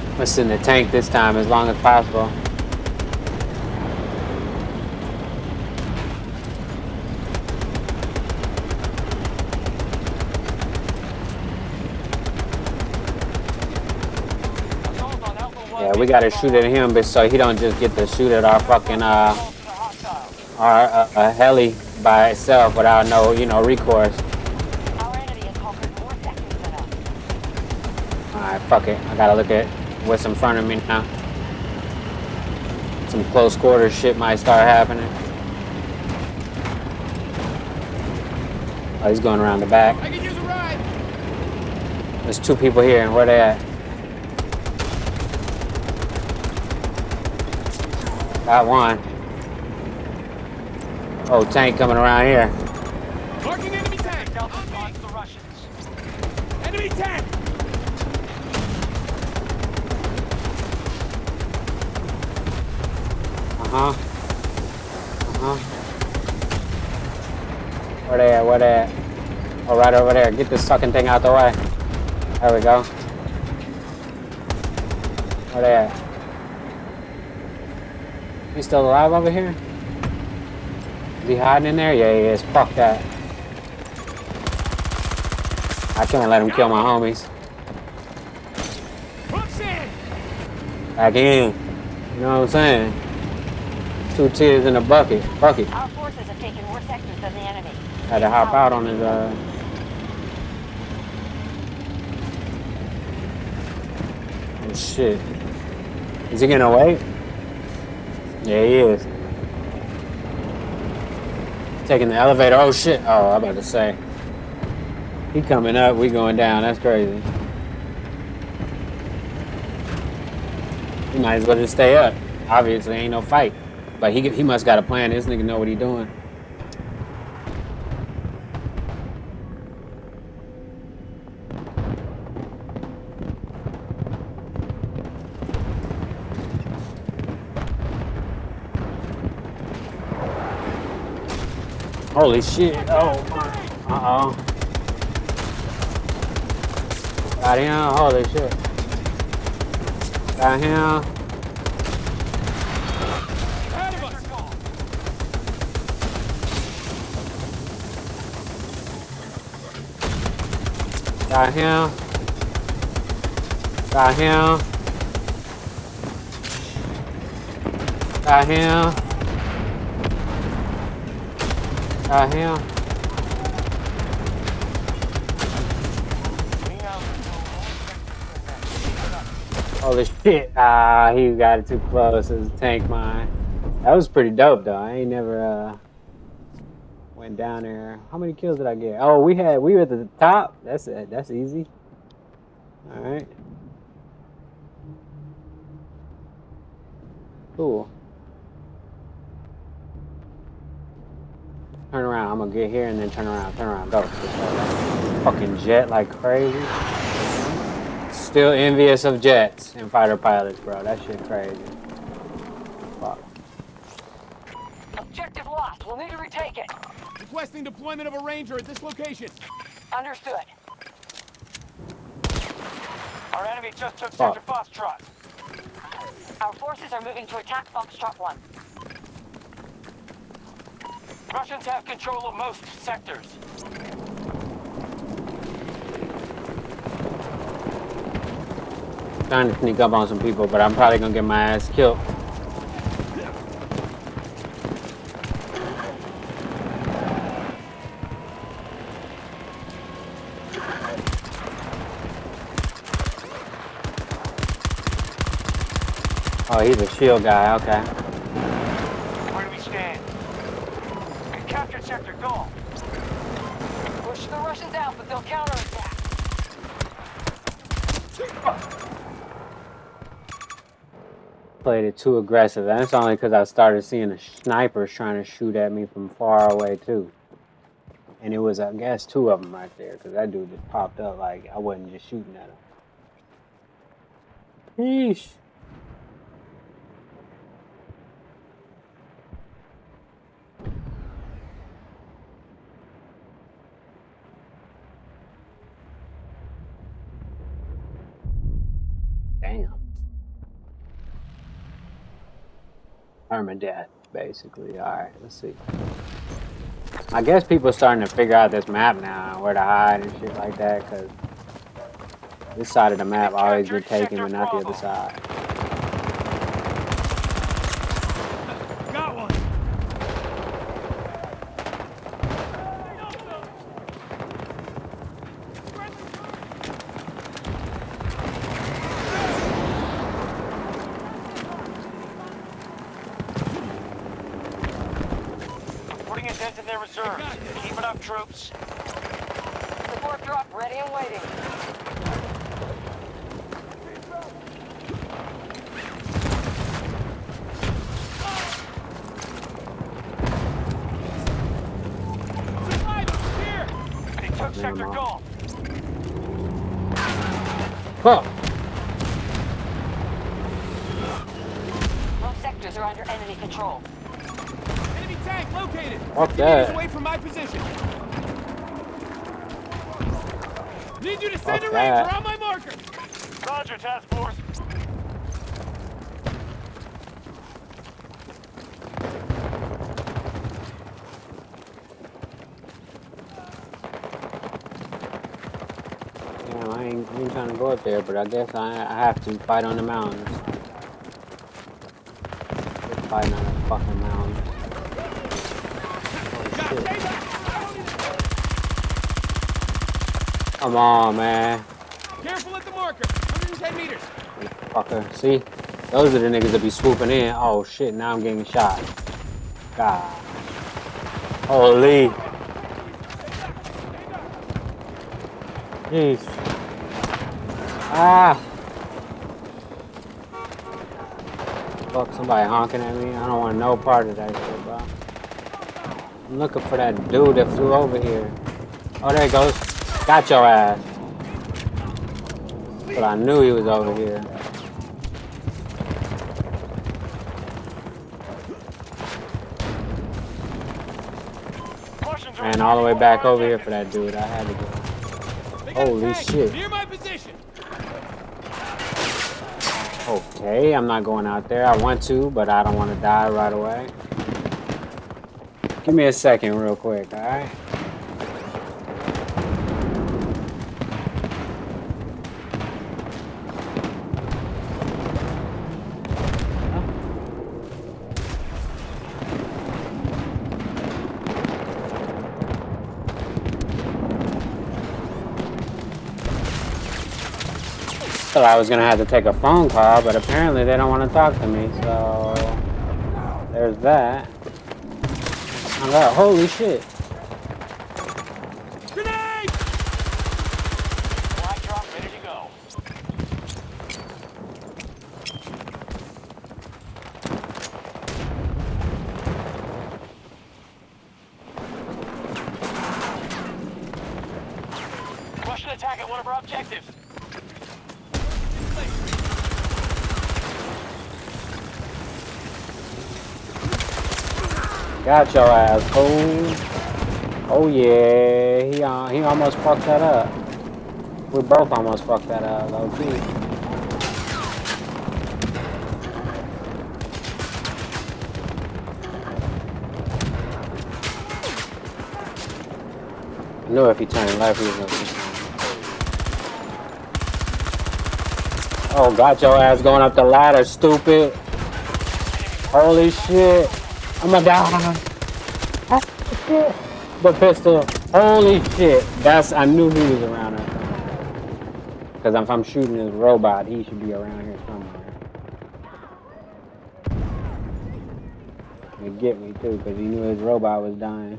A: I'm gonna sit in the tank this time as long as possible. Yeah, we gotta shoot at him, but so he don't just get to shoot at our fucking our heli by itself without no, recourse. Alright, fuck it. I gotta look at what's in front of me now. Some close quarters shit might start happening. Oh, he's going around the back.
G: I can use a ride.
A: There's 2 people here, and where they at? Got one. Oh, tank coming around here.
G: Marking enemy tank.
F: Delta spots the Russians.
G: Enemy tank.
A: Uh-huh. Uh-huh. Where they at? Where they at? Oh, right over there. Get this fucking thing out the way. There we go. Where they at? He's still alive over here? Is he hiding in there? Yeah, he is. Fuck that. I can't let him kill my homies.
G: Hooks in.
A: Back in. You know what I'm saying? 2 tears in a bucket. Bucket.
H: Our forces have taken more sectors than the enemy.
A: Had to hop out on his Oh shit. Is he gonna wait? Yeah, he is. Taking the elevator. Oh shit. Oh, I'm about to say. He coming up, we going down. That's crazy. He might as well just stay up. Obviously, ain't no fight. But he must got a plan. This nigga know what he doing. Holy shit. Oh, uh-oh. Got him. Holy shit. Got him. Got him. Got him. Got him. Got him. Holy shit. Ah, he got it too close. It was a tank mine. That was pretty dope though. I ain't never went down there. How many kills did I get? Oh, we were at the top. That's it. That's easy. All right. Cool. Turn around. I'm gonna get here and then turn around. Turn around. Go. Fucking jet like crazy. Still envious of jets and fighter pilots, bro. That shit crazy. Fuck.
H: Objective lost. We'll need to retake it.
G: Requesting deployment of a ranger at this location.
H: Understood.
F: Our enemy just took Sector Foxtrot.
H: Our forces are moving to attack Foxtrot 1.
F: Russians have control of most sectors.
A: Trying to sneak up on some people, but I'm probably gonna get my ass killed. Oh, he's a shield guy, okay.
F: Where do we stand? We captured Sector Goal.
H: Push the Russians out, but they'll counterattack.
A: Played it too aggressive. That's only because I started seeing the snipers trying to shoot at me from far away too. And it was, I guess, 2 of them right there, because that dude just popped up like I wasn't just shooting at him. Yeesh. Damn. Permadeath, basically. Alright, let's see. I guess people are starting to figure out this map now, where to hide and shit like that, because this side of the map always get taken, but not the other side.
G: Got one.
F: Putting a dent in their reserves. Keep it up, troops.
H: Support drop ready and waiting.
F: Sector
A: ammo.
F: Golf.
A: Fuck.
H: Most sectors are under enemy control.
G: Enemy tank located.
A: Fuck
G: 50 meters
A: that.
G: away from my position. Need you to send
A: Fuck
G: a ranger
A: that.
G: on my marker.
J: Roger, task force.
A: Damn, I ain't trying to go up there, but I guess I have to fight on the mountains. Just fighting on the fucking mountains. Oh, shit. Come on, man.
G: Careful at the marker. 110 meters.
A: Fucker. See? Those are the niggas that be swooping in. Oh shit, now I'm getting shot. God. Holy. Jeez. Ah. Fuck, somebody honking at me. I don't want no part of that shit, bro. I'm looking for that dude that flew over here. Oh, there he goes. Got your ass. But I knew he was over here. Ran all the way back over here for that dude. I had to go. Holy shit.
G: Near my position.
A: Okay, I'm not going out there. I want to, but I don't want to die right away. Give me a second real quick, alright? Thought I was gonna have to take a phone call, but apparently they don't want to talk to me, so there's that. Oh god, holy shit.
G: Grenade!
J: Flag drop ready to go. Russian attack at one of our objectives.
A: Got your ass, fool. Oh yeah, he almost fucked that up. We both almost fucked that up, low key. I knew if he turned left, he was gonna. Oh, got your ass going up the ladder, stupid. Holy shit. I'm gonna die. The pistol. Holy shit. I knew he was around there. Because if I'm shooting his robot, he should be around here somewhere. He'd get me too, because he knew his robot was dying.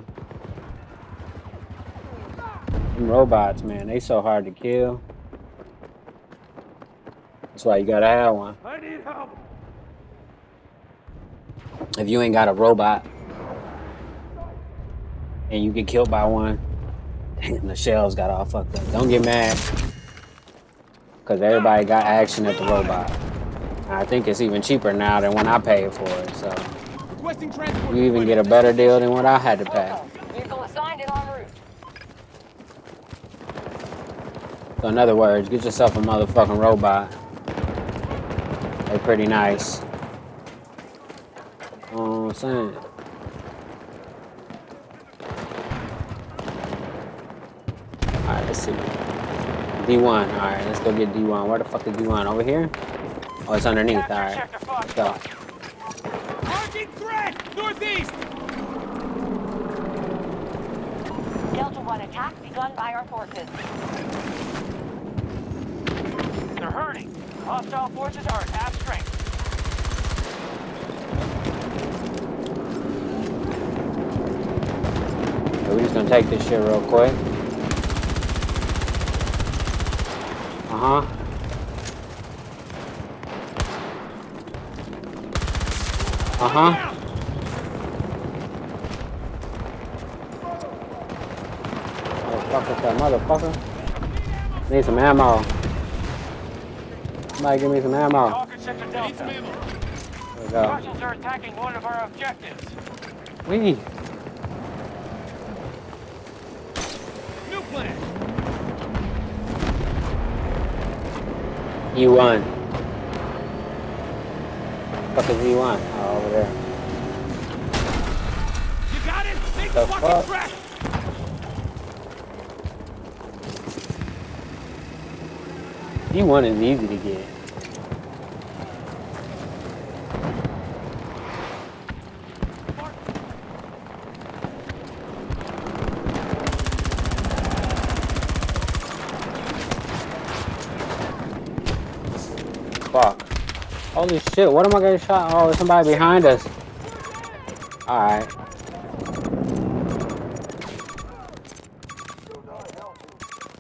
A: Them robots, man, they so hard to kill. That's why you gotta have one.
G: I need help.
A: If you ain't got a robot and you get killed by one, the shells got all fucked up. Don't get mad, because everybody got action at the robot. And I think it's even cheaper now than when I paid for it, so
G: Requesting transport.
A: you even get a better deal than what I had to pay.
H: Vehicle assigned and en route.
A: So in other words, get yourself a motherfucking robot. They're pretty nice. You know what I'm saying? Alright, let's see. D1. Alright, let's go get D1. Where the fuck is D1? Over here? Oh, it's underneath. Alright. Let's go.
G: Marking threat! Northeast!
H: Delta 1 attack begun by our forces.
J: They're hurting. Hostile forces are at half strength.
A: So we're just gonna take this shit real quick. Uh-huh. Uh-huh. Fuck with that motherfucker. Need some ammo. Somebody give me some ammo.
G: Talking Sector Delta.
A: There we go.
G: Russians are attacking one of our objectives.
A: We.
G: New plan.
A: E1. Fuck is E1? Oh, over there.
G: You got it? Make
A: The
G: fucking
A: fuck?
G: fresh.
A: E1 is easy to get. Fuck. Holy shit, what am I getting shot? Oh, there's somebody behind us. Alright.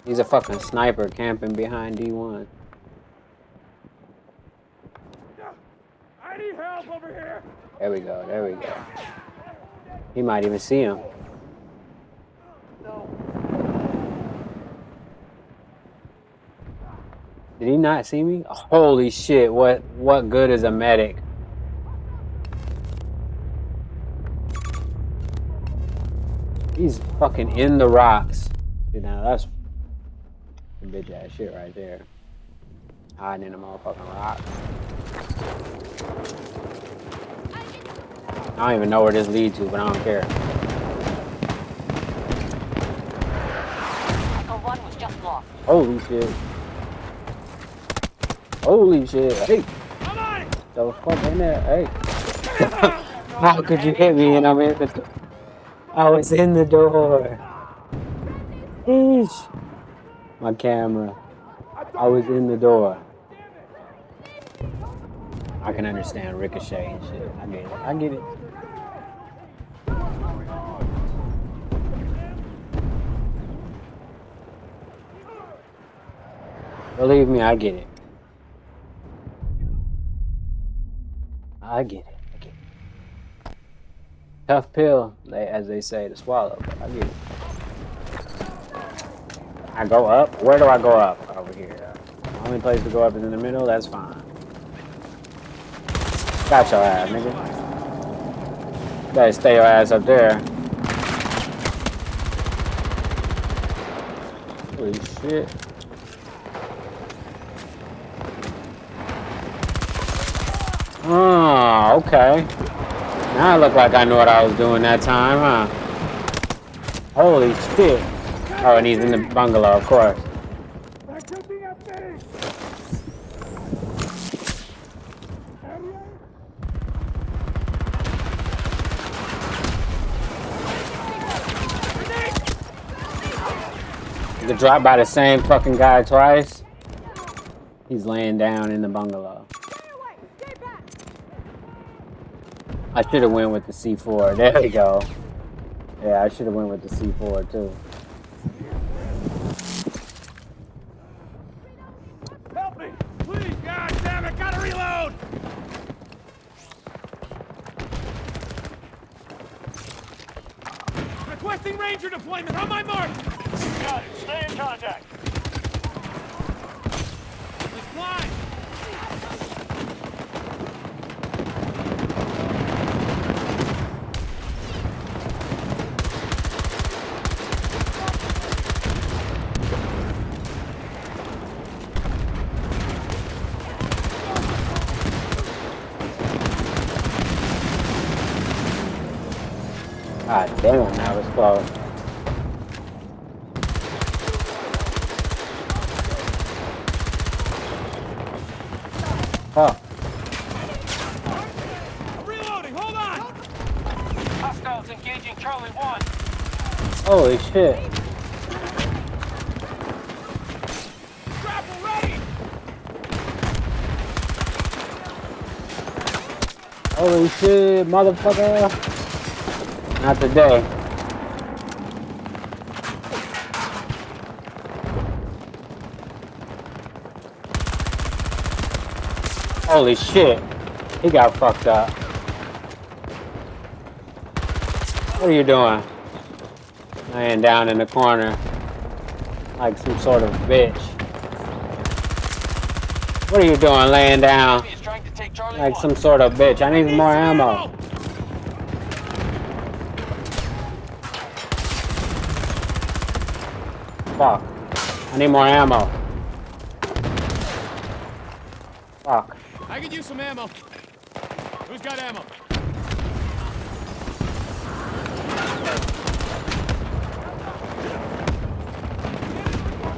A: He's a fucking sniper camping behind D1.
G: I need help over here.
A: There we go, there we go. He might even see him. Did he not see me? Holy shit, what good is a medic? He's fucking in the rocks. You know, that's some bitch ass shit right there. Hiding in the motherfucking rocks. I don't even know where this leads to, but I don't care.
H: Echo 1 was just lost.
A: Holy shit. Holy shit. Hey.
G: I'm on it.
A: The fuck in there? Hey. How could you hit me and I'm in the door? I was in the door. Eesh. My camera. I was in the door. I can understand ricochet and shit. I get it. I get it. Believe me, I get it. I get it. I get it. Tough pill, as they say, to swallow, but I get it. I go up? Where do I go up? Over here. The only place to go up is in the middle? That's fine. Got your ass, nigga. Better stay your ass up there. Holy shit. Oh, okay. Now I look like I know what I was doing that time, huh? Holy shit. Oh, and he's in the bungalow, of course. You dropped by the same fucking guy twice. He's laying down in the bungalow. I should have went with the C4. There you go. Yeah, I should have went with the C4 too.
G: Help me, please. God damn it, gotta reload. Requesting Ranger deployment on my mark. Got it. Stay in contact. Let's fly.
A: God damn, that was close. Fuck.
G: Reloading, hold on. Hostiles engaging Charlie 1.
A: Holy shit.
G: Grapple ready.
A: Holy shit, motherfucker. Not today. Holy shit. He got fucked up. What are you doing? Laying down in the corner. Like some sort of bitch. What are you doing laying down?
F: Enemy is trying to take Charlie
A: Like
F: 1.
A: some sort of bitch. I need more ammo. Fuck. I need more ammo. Fuck.
G: I could use some ammo. Who's got ammo?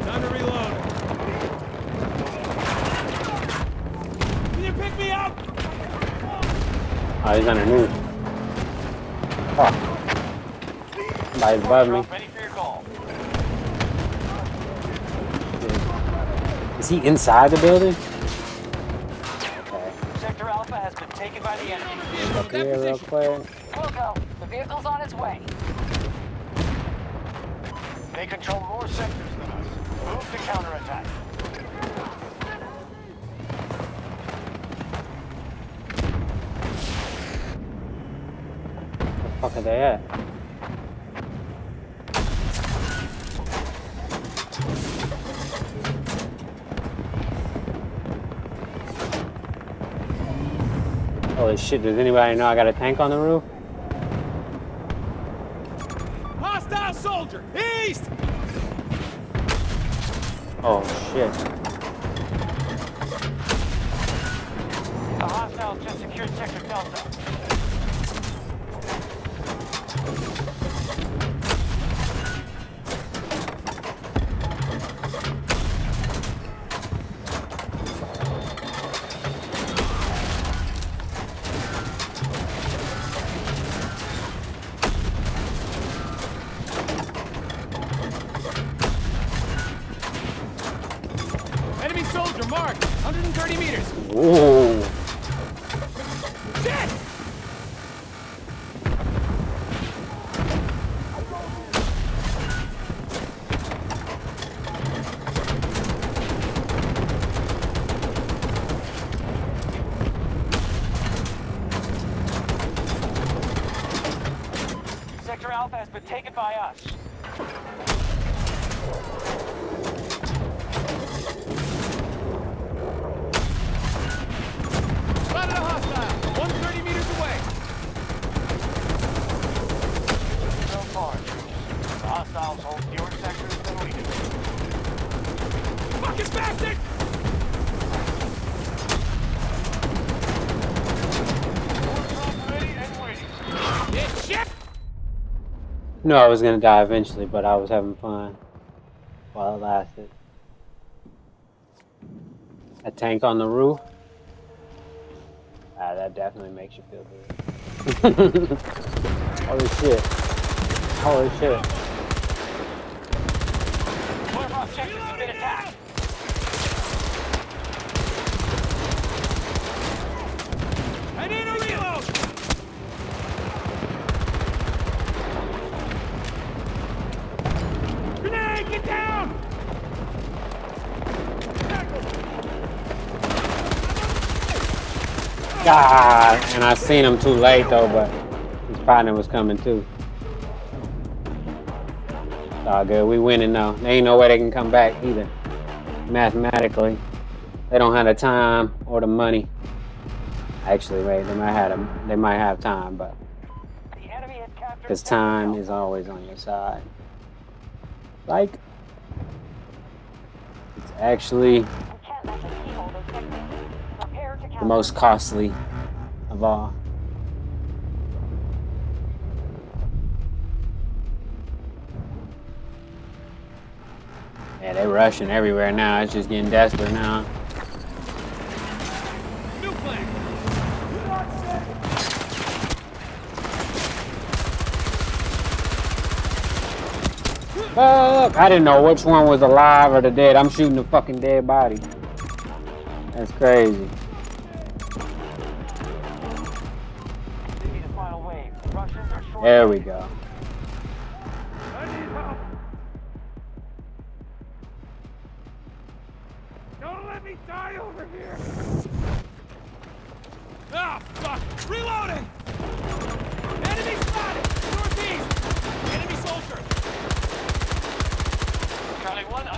G: Time to reload. Can you pick me up?
A: Oh, he's underneath. Fuck. Somebody's above me.
F: Ready for your call.
A: Is he inside the building?
F: Sector Alpha has been taken by the enemy.
A: Up here real quick.
H: We'll go. The vehicle's on its way.
J: They control more sectors than us. Move to counterattack.
A: Where the fuck are they at? Holy shit, does anybody know I got a tank on the roof?
G: Hostile soldier! East!
A: Oh shit.
F: The hostiles just secured Sector Delta.
G: Enemy soldier marked! 130 meters!
A: Ooh.
G: Shit!
F: Sector Alpha has been taken by us.
G: Spotted a hostile! 130 meters away!
J: So far, the hostiles hold fewer sectors than we do.
G: Fucking bastard!
J: Ready and waiting.
G: Yeah, shit!
A: Knew I was gonna die eventually, but I was having fun while it lasted. A tank on the roof? Ah, that definitely makes you feel good. Holy shit. Holy shit.
F: One of our objectives has been attacked.
G: I need a reload! Grenade, get down!
A: God, and I seen him too late though, but his partner was coming too. It's all good. We winning though. There ain't no way they can come back either. Mathematically, they don't have the time or the money. Actually, wait, they might have time, but
F: The enemy has captured
A: because
F: Sector
A: time
F: Alpha.
A: is always on your side. Like, it's actually
H: We can't let them keyhole those sectors. Prepare to
A: the most costly of all. Yeah, they rushing everywhere now. It's just getting desperate now.
G: New plan!
A: Fuck! I didn't know which one was alive or the dead. I'm shooting the fucking dead body. That's crazy.
F: They need a final wave. The Russians are short.
A: There we go.
G: I need help! Don't let me die over here! Ah, fuck! Reloading! Enemy spotted! Northeast! Enemy soldier!
F: Charlie 1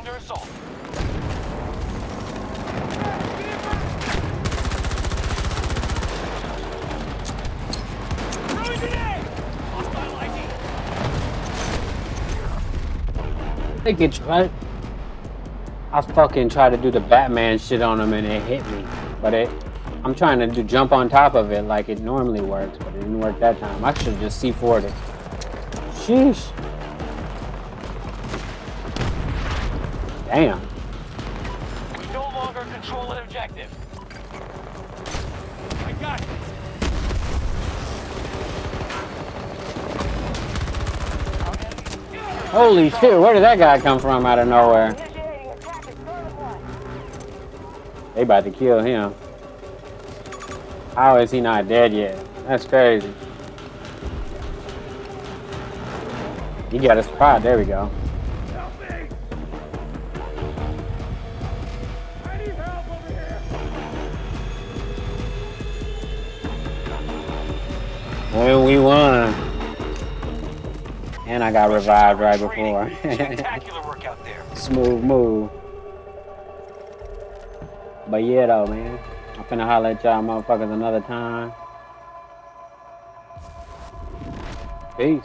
A: They could try. I fucking tried to do the Batman shit on him and it hit me. But I'm trying to jump on top of it like it normally works, but it didn't work that time. I should just C4'd it. Sheesh. Damn.
G: We no longer control an objective. I got this.
A: Holy shit, where did that guy come from out of nowhere? They about to kill him. How is he not dead yet? That's crazy. He got a spot, there we go.
G: Help me! I need help over here!
A: And we won. And I got revived right before.
F: Spectacular work out there.
A: Smooth move. But yeah though, man. I'm finna holler at y'all motherfuckers another time. Peace.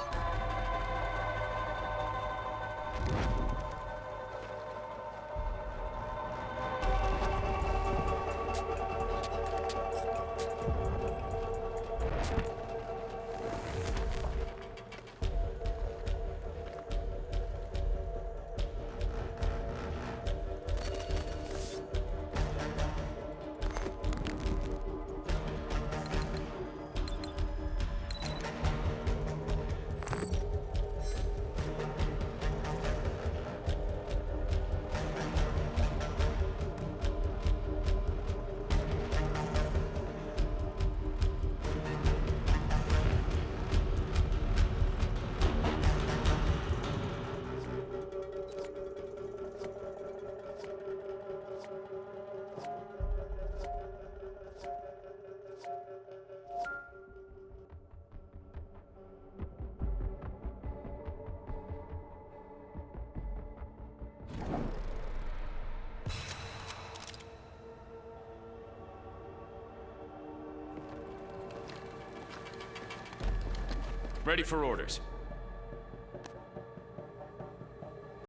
G: Ready for orders.